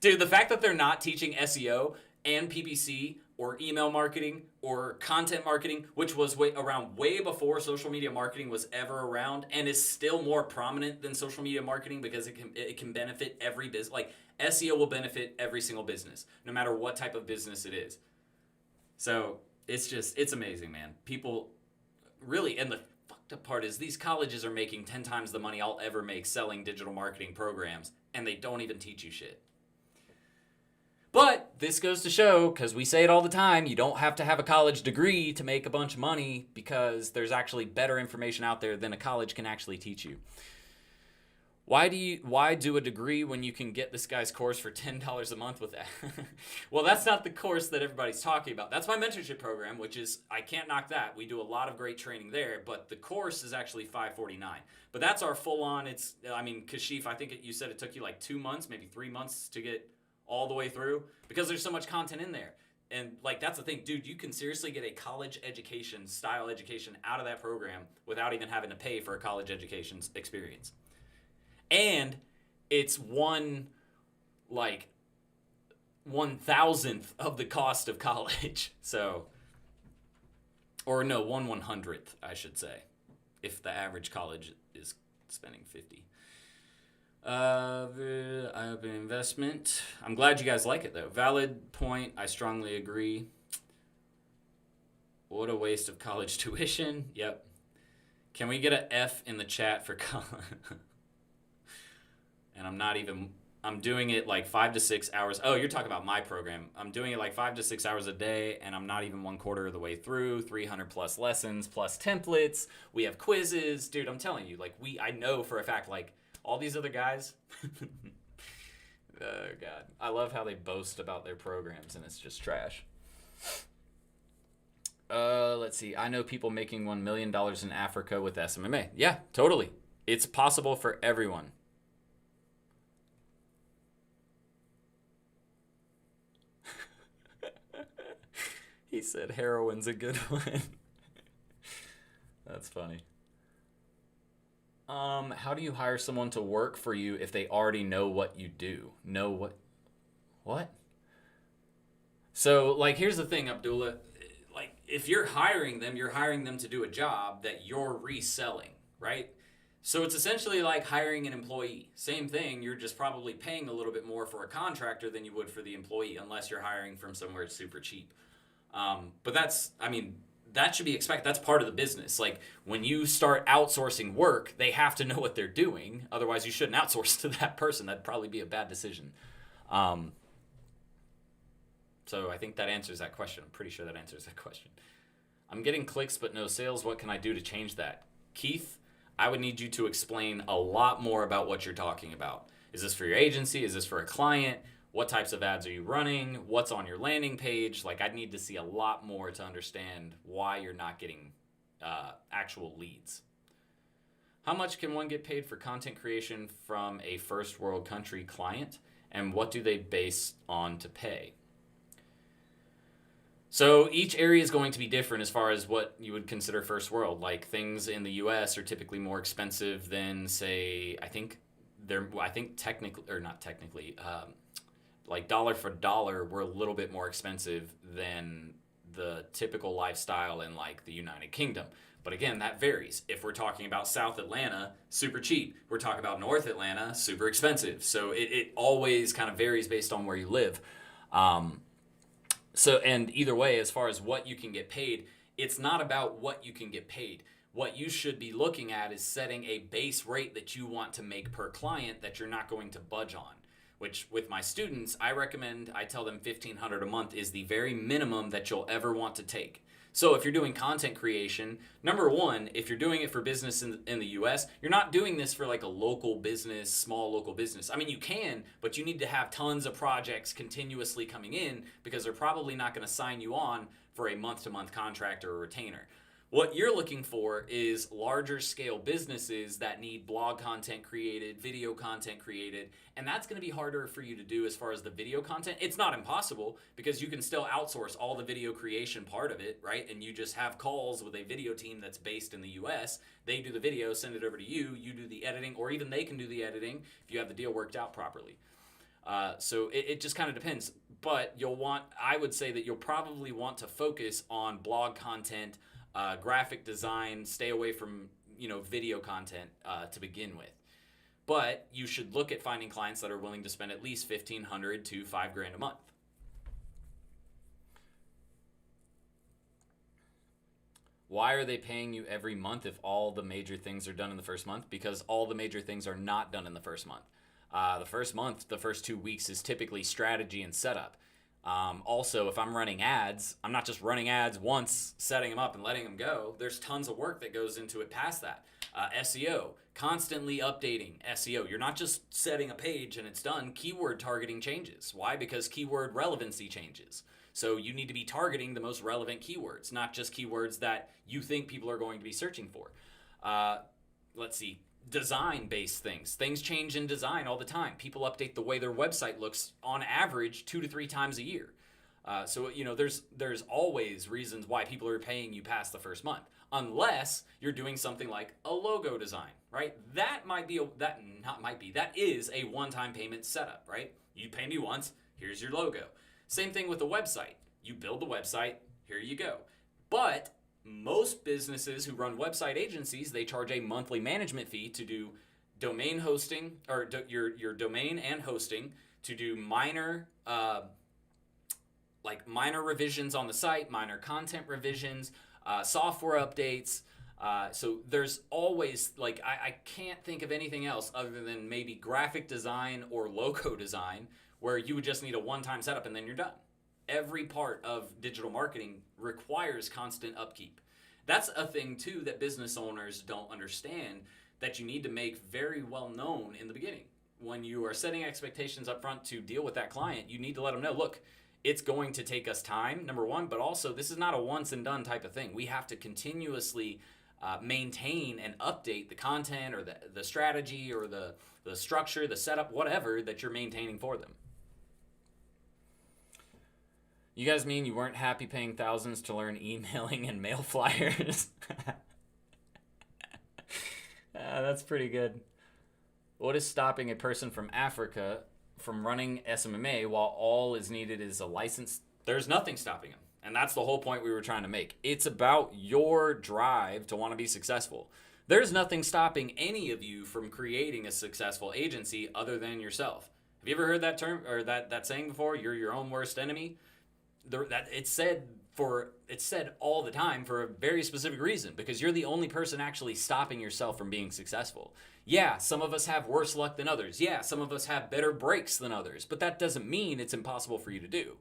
Dude, the fact that they're not teaching SEO and PPC or email marketing or content marketing, which was around way before social media marketing was ever around, and is still more prominent than social media marketing because it can benefit every business. Like, SEO will benefit every single business, no matter what type of business it is. So it's amazing, man. People really, and the fucked up part is these colleges are making 10 times the money I'll ever make selling digital marketing programs, and they don't even teach you shit. But this goes to show, because we say it all the time, you don't have to have a college degree to make a bunch of money, because there's actually better information out there than a college can actually teach you. Why do a degree when you can get this guy's course for $10 a month with that? Well, that's not the course that everybody's talking about. That's my mentorship program, which is, I can't knock that. We do a lot of great training there, but the course is actually $549. But that's our full-on, Kashif, I think you said it took you like 2 months, maybe 3 months to get all the way through, because there's so much content in there. And like, that's the thing, dude, you can seriously get a college education style education out of that program without even having to pay for a college education experience. And it's 1/1000th of the cost of college. So, or no, 1/100th, I should say, if the average college is spending 50. I have an investment. I'm glad you guys like it, though. Valid point. I strongly agree. What a waste of college tuition. Yep. Can we get an F in the chat for college? And I'm doing it like 5 to 6 hours. Oh, you're talking about my program. I'm doing it like 5 to 6 hours a day, and I'm not even 1/4 of the way through. 300 plus lessons, plus templates. We have quizzes. Dude, I'm telling you, like, I know for a fact, like, all these other guys, oh, God. I love how they boast about their programs, and it's just trash. Let's see. I know people making $1 million in Africa with SMMA. Yeah, totally. It's possible for everyone. He said heroin's a good one. That's funny. How do you hire someone to work for you if they already know what you do? Know what? What? So, like, here's the thing, Abdullah. Like, if you're hiring them to do a job that you're reselling, right? So it's essentially like hiring an employee. Same thing, you're just probably paying a little bit more for a contractor than you would for the employee, unless you're hiring from somewhere super cheap. But that should be expected. That's part of the business. Like when you start outsourcing work, they have to know what they're doing. Otherwise, you shouldn't outsource to that person. That'd probably be a bad decision. So I think that answers that question. I'm pretty sure that answers that question. I'm getting clicks but no sales. What can I do to change that? Keith, I would need you to explain a lot more about what you're talking about. Is this for your agency? Is this for a client? What types of ads are you running? What's on your landing page? Like, I'd need to see a lot more to understand why you're not getting actual leads. How much can one get paid for content creation from a first world country client? And what do they base on to pay? So each area is going to be different as far as what you would consider first world. Like things in the US are typically more expensive than, say, like dollar for dollar, we're a little bit more expensive than the typical lifestyle in like the United Kingdom. But again, that varies. If we're talking about South Atlanta, super cheap. We're talking about North Atlanta, super expensive. So it always kind of varies based on where you live. And either way, as far as what you can get paid, it's not about what you can get paid. What you should be looking at is setting a base rate that you want to make per client that you're not going to budge on. Which with my students, I tell them $1,500 a month is the very minimum that you'll ever want to take. So if you're doing content creation, number one, if you're doing it for business in the US, you're not doing this for like a local business, small local business. I mean, you can, but you need to have tons of projects continuously coming in because they're probably not going to sign you on for a month-to-month contract or a retainer. What you're looking for is larger scale businesses that need blog content created, video content created, and that's going to be harder for you to do as far as the video content. It's not impossible because you can still outsource all the video creation part of it, right? And you just have calls with a video team that's based in the US. They do the video, send it over to you, you do the editing, or even they can do the editing if you have the deal worked out properly. So it just kind of depends. But I would say that you'll probably want to focus on blog content, graphic design, stay away from video content to begin with. But you should look at finding clients that are willing to spend at least $1,500 to $5,000 a month. Why are they paying you every month if all the major things are done in the first month? Because all the major things are not done in the first month. The first month, the first 2 weeks is typically strategy and setup. Also, if I'm running ads, I'm not just running ads once, setting them up and letting them go. There's tons of work that goes into it past that. SEO, constantly updating SEO. You're not just setting a page and it's done. Keyword targeting changes. Why? Because keyword relevancy changes. So you need to be targeting the most relevant keywords, not just keywords that you think people are going to be searching for. Let's see. Design-based things. Things change in design all the time. People update the way their website looks on average 2 to 3 times a year. So there's always reasons why people are paying you past the first month, unless you're doing something like a logo design, right? That is a one-time payment setup, right? You pay me once, here's your logo. Same thing with a website. You build the website, here you go. But most businesses who run website agencies, they charge a monthly management fee to do domain hosting, or your domain and hosting, to do minor revisions on the site, minor content revisions, software updates. So there's always, I can't think of anything else other than maybe graphic design or logo design where you would just need a one-time setup and then you're done. Every part of digital marketing requires constant upkeep. That's a thing too that business owners don't understand, that you need to make very well known in the beginning. When you are setting expectations up front to deal with that client, you need to let them know, look, it's going to take us time, number one, but also this is not a once and done type of thing. We have to continuously maintain and update the content or the strategy or the structure, the setup, whatever that you're maintaining for them. You guys mean you weren't happy paying thousands to learn emailing and mail flyers? That's pretty good. What is stopping a person from Africa from running SMMA while all is needed is a license? There's nothing stopping them. And that's the whole point we were trying to make. It's about your drive to want to be successful. There's nothing stopping any of you from creating a successful agency other than yourself. Have you ever heard that term or that saying before? You're your own worst enemy? That it's said it's said all the time for a very specific reason, because you're the only person actually stopping yourself from being successful. Yeah, some of us have worse luck than others. Yeah, some of us have better breaks than others, but that doesn't mean it's impossible for you to do.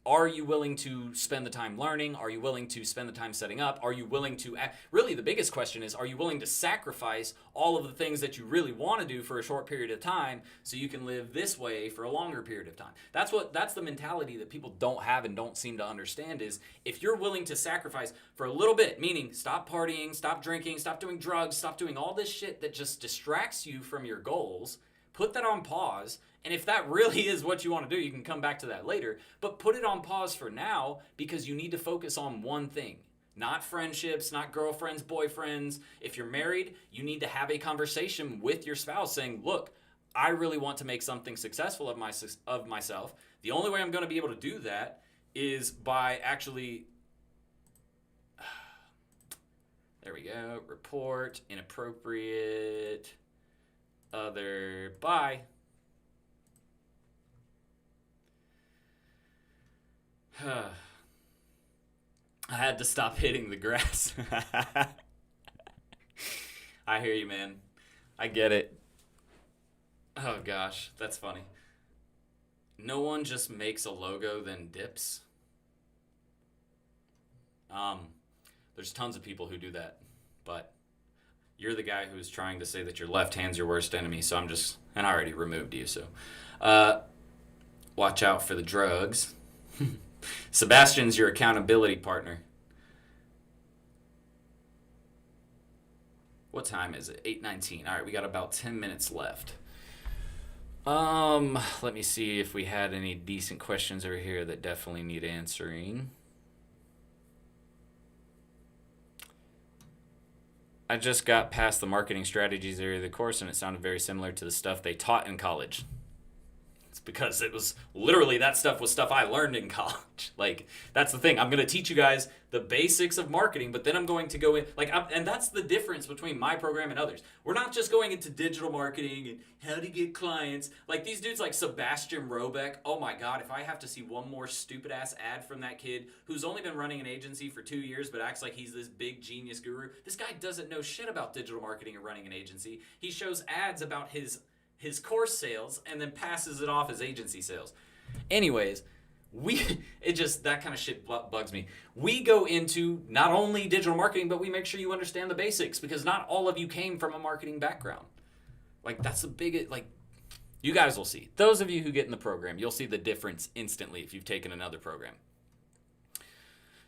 Are you willing to spend the time learning? Are you willing to spend the time setting up? Are you willing to really, the biggest question is, are you willing to sacrifice all of the things that you really want to do for a short period of time so you can live this way for a longer period of time? That's the mentality that people don't have and don't seem to understand, is if you're willing to sacrifice for a little bit, meaning stop partying, stop drinking, stop doing drugs, stop doing all this shit that just distracts you from your goals, put that on pause. And if that really is what you want to do, you can come back to that later. But put it on pause for now, because you need to focus on one thing. Not friendships, not girlfriends, boyfriends. If you're married, you need to have a conversation with your spouse saying, look, I really want to make something successful of myself. The only way I'm going to be able to do that is by actually... There we go. Report, inappropriate, other, bye. I had to stop hitting the grass. I hear you, man. I get it. Oh gosh, that's funny. No one just makes a logo then dips. There's tons of people who do that, but you're the guy who's trying to say that your left hand's your worst enemy, so and I already removed you, so watch out for the drugs. Sebastian's your accountability partner. What time is it? 8:19. All right, we got about 10 minutes left. Let me see if we had any decent questions over here that definitely need answering. I just got past the marketing strategies area of the course, and it sounded very similar to the stuff they taught in college. It's because it was literally, that stuff was stuff I learned in college. Like, that's the thing. I'm going to teach you guys the basics of marketing, but then I'm going to go in, and that's the difference between my program and others. We're not just going into digital marketing and how to get clients. Like these dudes like Sebastian Robeck. Oh my God, if I have to see one more stupid ass ad from that kid who's only been running an agency for 2 years but acts like he's this big genius guru. This guy doesn't know shit about digital marketing or running an agency. He shows ads about his course sales and then passes it off as agency sales. Anyways, that kind of shit bugs me. We go into not only digital marketing, but we make sure you understand the basics, because not all of you came from a marketing background. Like, that's the biggest, you guys will see. Those of you who get in the program, you'll see the difference instantly if you've taken another program.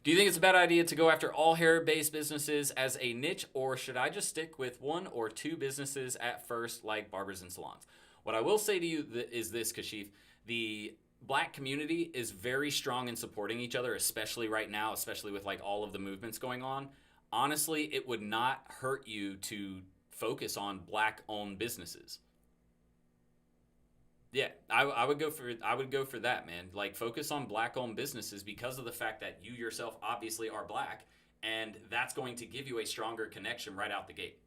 Do you think it's a bad idea to go after all hair-based businesses as a niche, or should I just stick with 1 or 2 businesses at first, like barbers and salons? What I will say to you is this, Kashif. The Black community is very strong in supporting each other, especially right now, especially with all of the movements going on. Honestly, it would not hurt you to focus on Black-owned businesses. Yeah, I would go for that, man. Focus on Black-owned businesses because of the fact that you yourself obviously are Black, and that's going to give you a stronger connection right out the gate.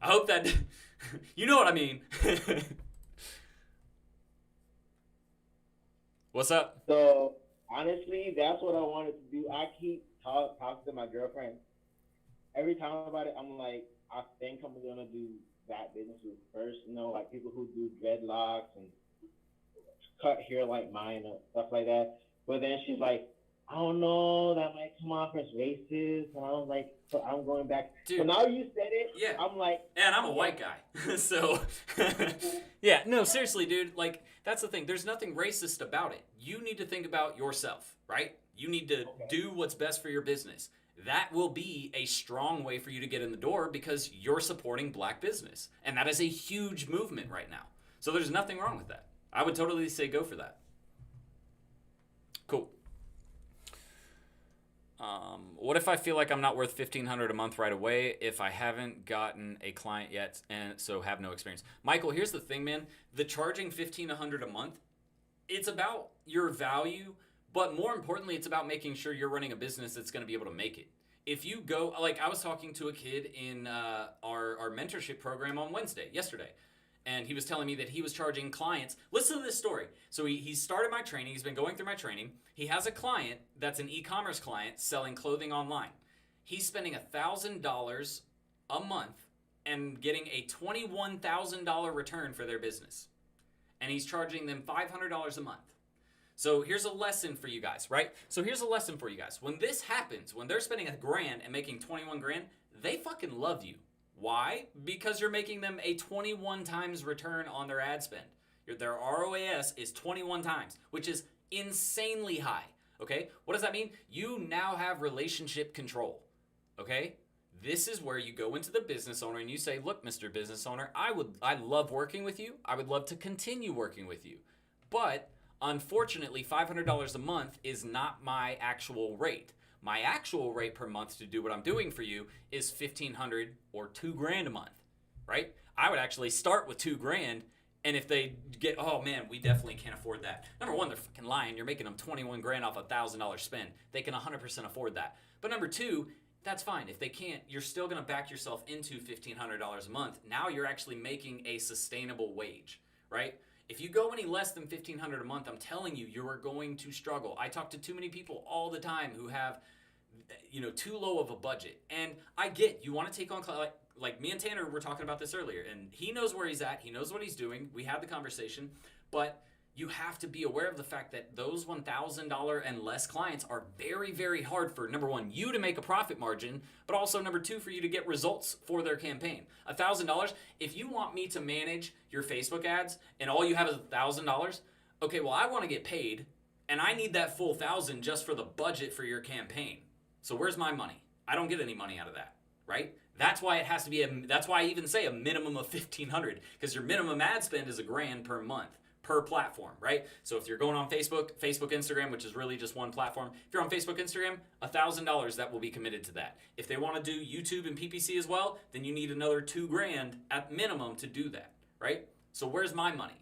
I hope that you know what I mean. What's up? So honestly, that's what I wanted to do. I keep talking to my girlfriend every time about it. I'm like, I think I'm gonna do that businesses first, people who do dreadlocks and cut hair like mine and stuff like that. But then she's like, I don't know, that might come off as racist. And I was like, so I'm going back. Dude, so now you said it. Yeah. I'm like, and I'm a white guy. So, yeah, no, seriously, dude. That's the thing. There's nothing racist about it. You need to think about yourself, right? You need to do what's best for your business. That will be a strong way for you to get in the door because you're supporting Black business. And that is a huge movement right now. So there's nothing wrong with that. I would totally say go for that. Cool. What if I feel like I'm not worth $1,500 a month right away if I haven't gotten a client yet and so have no experience? Michael, here's the thing, man. The charging $1,500 a month, it's about your value. But more importantly, it's about making sure you're running a business that's going to be able to make it. If you go, I was talking to a kid in our mentorship program on yesterday. and he was telling me that he was charging clients. Listen to this story. So he started my training. He's been going through my training. He has a client that's an e-commerce client selling clothing online. He's spending $1,000 a month and getting a $21,000 return for their business. And he's charging them $500 a month. So here's a lesson for you guys, right? So here's a lesson for you guys. When this happens, when they're spending $1,000 and making 21 grand, they fucking love you. Why? Because you're making them a 21 times return on their ad spend. Their ROAS is 21 times, which is insanely high. Okay? What does that mean? You now have relationship control. Okay? This is where you go into the business owner and you say, look, Mr. Business Owner, I love working with you. I would love to continue working with you. But unfortunately, $500 a month is not my actual rate. My actual rate per month to do what I'm doing for you is $1,500 or $2,000 a month, right? I would actually start with $2,000, and if they get, oh man, we definitely can't afford that. Number one, they're fucking lying. You're making them 21 grand off a $1,000 spend. They can 100% afford that. But number two, that's fine. If they can't, you're still going to back yourself into $1,500 a month. Now you're actually making a sustainable wage, right? If you go any less than $1,500 a month, I'm telling you, you are going to struggle. I talk to too many people all the time who have, too low of a budget. And I get, you want to take on, like me and Tanner were talking about this earlier, and he knows where he's at. He knows what he's doing. We had the conversation, but you have to be aware of the fact that those $1,000 and less clients are very, very hard for, number one, you to make a profit margin, but also number two, for you to get results for their campaign. $1,000, if you want me to manage your Facebook ads and all you have is $1,000, okay, well, I want to get paid and I need that full $1,000 just for the budget for your campaign. So where's my money? I don't get any money out of that, right? That's why it has to be, that's why I even say a minimum of $1,500, because your minimum ad spend is $1,000 per month. Per platform, right? So if you're going on Facebook, Instagram, which is really just one platform, if you're on Facebook, Instagram, $1,000 that will be committed to that. If they want to do YouTube and PPC as well, then you need another $2,000 at minimum to do that, right? So where's my money?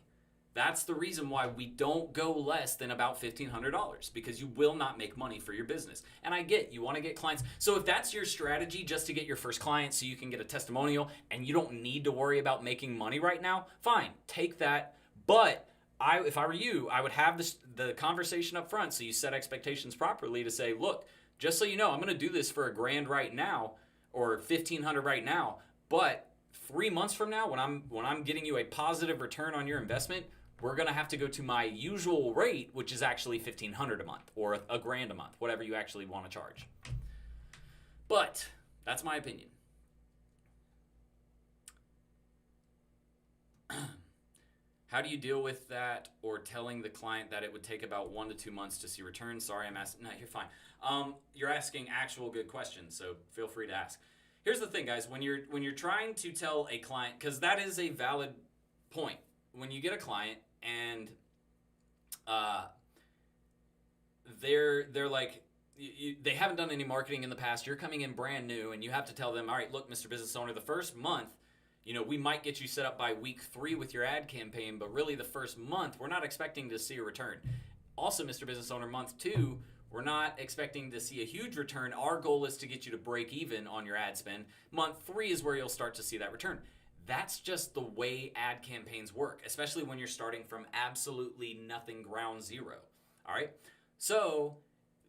That's the reason why we don't go less than about $1,500, because you will not make money for your business. And I get, you want to get clients. So if that's your strategy, just to get your first client so you can get a testimonial and you don't need to worry about making money right now, fine, take that. But if I were you, I would have the conversation up front so you set expectations properly to say, look, just so you know, I'm going to do this for $1,000 right now or $1,500 right now, but 3 months from now, when I'm getting you a positive return on your investment, we're going to have to go to my usual rate, which is actually $1,500 a month or $1,000 a month, whatever you actually want to charge. But that's my opinion. How do you deal with that, or telling the client that it would take about 1 to 2 months to see returns? Sorry, I'm asking. No, you're fine. You're asking actual good questions, so feel free to ask. Here's the thing, guys. When you're trying to tell a client, because that is a valid point. When you get a client and they're like, they haven't done any marketing in the past. You're coming in brand new, and you have to tell them, all right, look, Mr. Business Owner, the first month, we might get you set up by week 3 with your ad campaign, but really the first month, we're not expecting to see a return. Also, Mr. Business Owner, month 2, we're not expecting to see a huge return. Our goal is to get you to break even on your ad spend. Month 3 is where you'll start to see that return. That's just the way ad campaigns work, especially when you're starting from absolutely nothing, ground zero. All right? So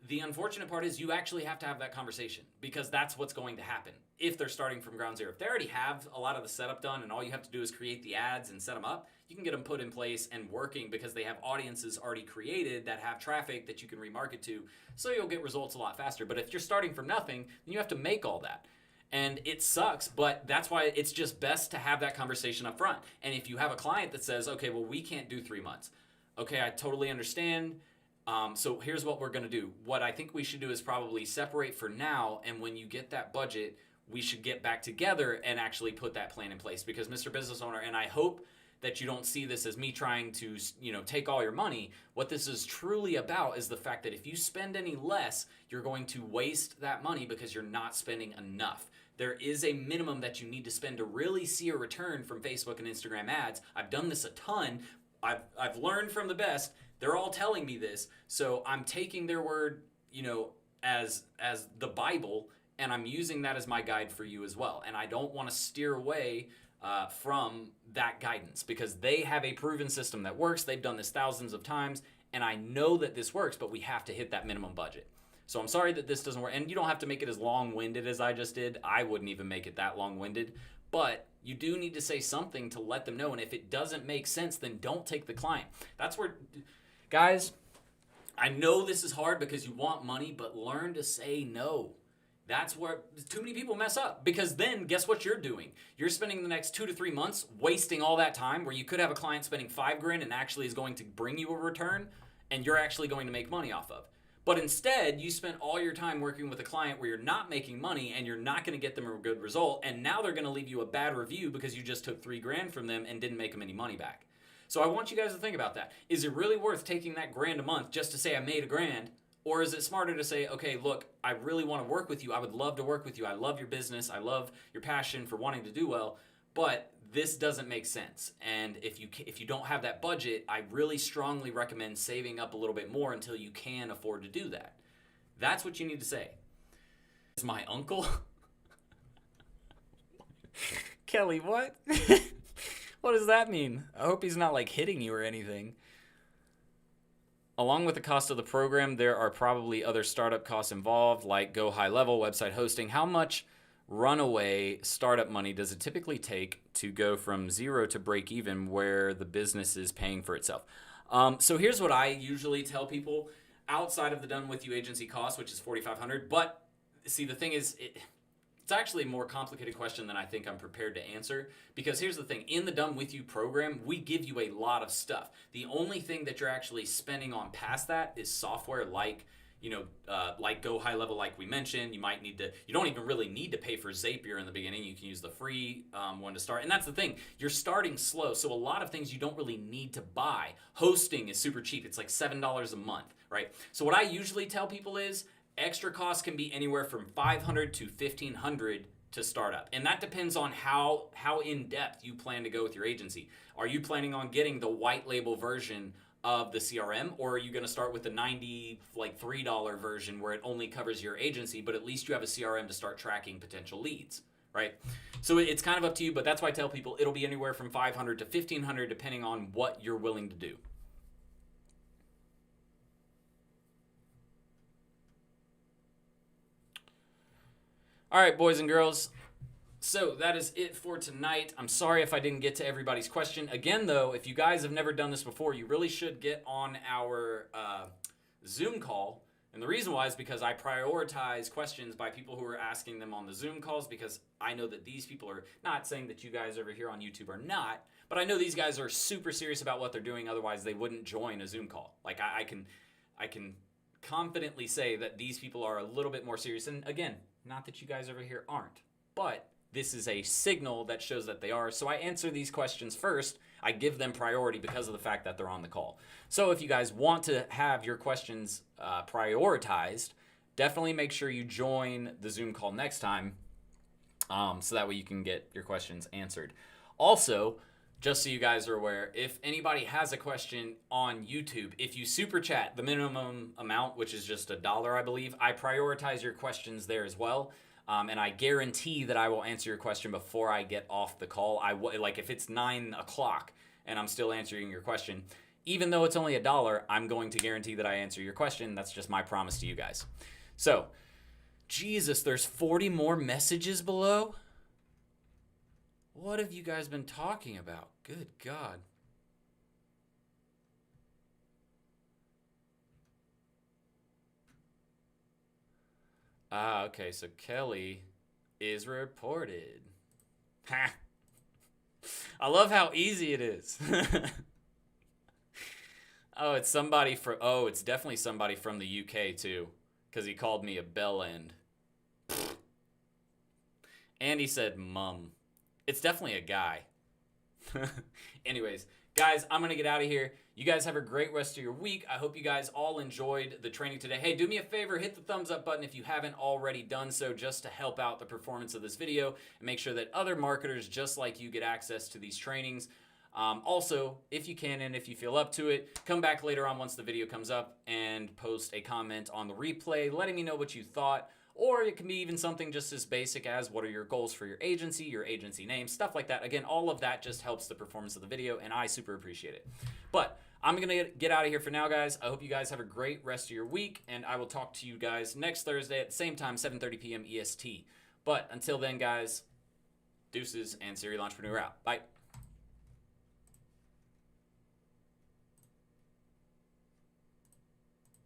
the unfortunate part is you actually have to have that conversation, because that's what's going to happen if they're starting from ground zero. If they already have a lot of the setup done and all you have to do is create the ads and set them up, you can get them put in place and working because they have audiences already created that have traffic that you can remarket to, so you'll get results a lot faster. But if you're starting from nothing, then you have to make all that. And it sucks, but that's why it's just best to have that conversation up front. And if you have a client that says, okay, well, we can't do 3 months. Okay, I totally understand. So here's what we're going to do. What I think we should do is probably separate for now, and when you get that budget, we should get back together and actually put that plan in place. Because Mr. Business Owner, and I hope that you don't see this as me trying to, take all your money. What this is truly about is the fact that if you spend any less, you're going to waste that money because you're not spending enough. There is a minimum that you need to spend to really see a return from Facebook and Instagram ads. I've done this a ton. I've learned from the best. They're all telling me this. So I'm taking their word, as the Bible, and I'm using that as my guide for you as well. And I don't want to steer away from that guidance, because they have a proven system that works. They've done this thousands of times, and I know that this works, but we have to hit that minimum budget. So I'm sorry that this doesn't work, and you don't have to make it as long-winded as I just did. I wouldn't even make it that long-winded, but you do need to say something to let them know, and if it doesn't make sense, then don't take the client. That's where, guys, I know this is hard because you want money, but learn to say no. That's where too many people mess up, because then guess what you're doing? You're spending the next 2 to 3 months wasting all that time where you could have a client spending $5,000 and actually is going to bring you a return, and you're actually going to make money off of. But instead, you spent all your time working with a client where you're not making money and you're not going to get them a good result, and now they're going to leave you a bad review because you just took $3,000 from them and didn't make them any money back. So I want you guys to think about that. Is it really worth taking that $1,000 a month just to say I made $1,000? Or is it smarter to say, okay, look, I really want to work with you. I would love to work with you. I love your business. I love your passion for wanting to do well, but this doesn't make sense. And if you don't have that budget, I really strongly recommend saving up a little bit more until you can afford to do that. That's what you need to say. Is my uncle? Kelly, what? What does that mean? I hope he's not like hitting you or anything. Along with the cost of the program, there are probably other startup costs involved, like go high level, website hosting. How much runaway startup money does it typically take to go from zero to break even where the business is paying for itself? So here's what I usually tell people outside of the done with you agency cost, which is $4,500. But see, the thing is, it's actually a more complicated question than I think I'm prepared to answer, because here's the thing. In the Done With You program, we give you a lot of stuff. The only thing that you're actually spending on past that is software like, like Go High Level, like we mentioned. You don't even really need to pay for Zapier in the beginning. You can use the free one to start. And that's the thing. You're starting slow, so a lot of things you don't really need to buy. Hosting is super cheap. It's like $7 a month, right? So what I usually tell people is, extra costs can be anywhere from $500 to $1,500 to start up. And that depends on how in-depth you plan to go with your agency. Are you planning on getting the white label version of the CRM, or are you going to start with the $93 version where it only covers your agency, but at least you have a CRM to start tracking potential leads, right? So it's kind of up to you, but that's why I tell people it'll be anywhere from $500 to $1,500 depending on what you're willing to do. All right, boys and girls, so that is it for tonight. I'm sorry if I didn't get to everybody's question. Again, though, if you guys have never done this before, you really should get on our Zoom call. And the reason why is because I prioritize questions by people who are asking them on the Zoom calls, because I know that these people are not saying that you guys over here on YouTube are not, but I know these guys are super serious about what they're doing. Otherwise, they wouldn't join a Zoom call. Like I can confidently say that these people are a little bit more serious. And again, not that you guys over here aren't, but this is a signal that shows that they are. So I answer these questions first. I give them priority because of the fact that they're on the call. So if you guys want to have your questions prioritized, definitely make sure you join the Zoom call next time, so that way you can get your questions answered. Also, just so you guys are aware, if anybody has a question on YouTube, if you super chat the minimum amount, which is just $1, I believe, I prioritize your questions there as well. And I guarantee that I will answer your question before I get off the call. Like if it's 9 o'clock and I'm still answering your question, even though it's only $1, I'm going to guarantee that I answer your question. That's just my promise to you guys. So, Jesus, there's 40 more messages below? What have you guys been talking about? Good God. Ah, okay, so Kelly is reported. Ha! I love how easy it is. Oh, it's definitely somebody from the UK too, because he called me a bell end. And he said mum. It's definitely a guy. Anyways, guys, I'm going to get out of here. You guys have a great rest of your week. I hope you guys all enjoyed the training today. Hey, do me a favor, hit the thumbs up button if you haven't already done so, just to help out the performance of this video and make sure that other marketers just like you get access to these trainings. Also, if you can and if you feel up to it, come back later on once the video comes up and post a comment on the replay letting me know what you thought. Or it can be even something just as basic as what are your goals for your agency name, stuff like that. Again, all of that just helps the performance of the video, and I super appreciate it. But I'm going to get out of here for now, guys. I hope you guys have a great rest of your week, and I will talk to you guys next Thursday at the same time, 7:30 p.m. EST. But until then, guys, deuces, and Serial Entrepreneur out. Bye.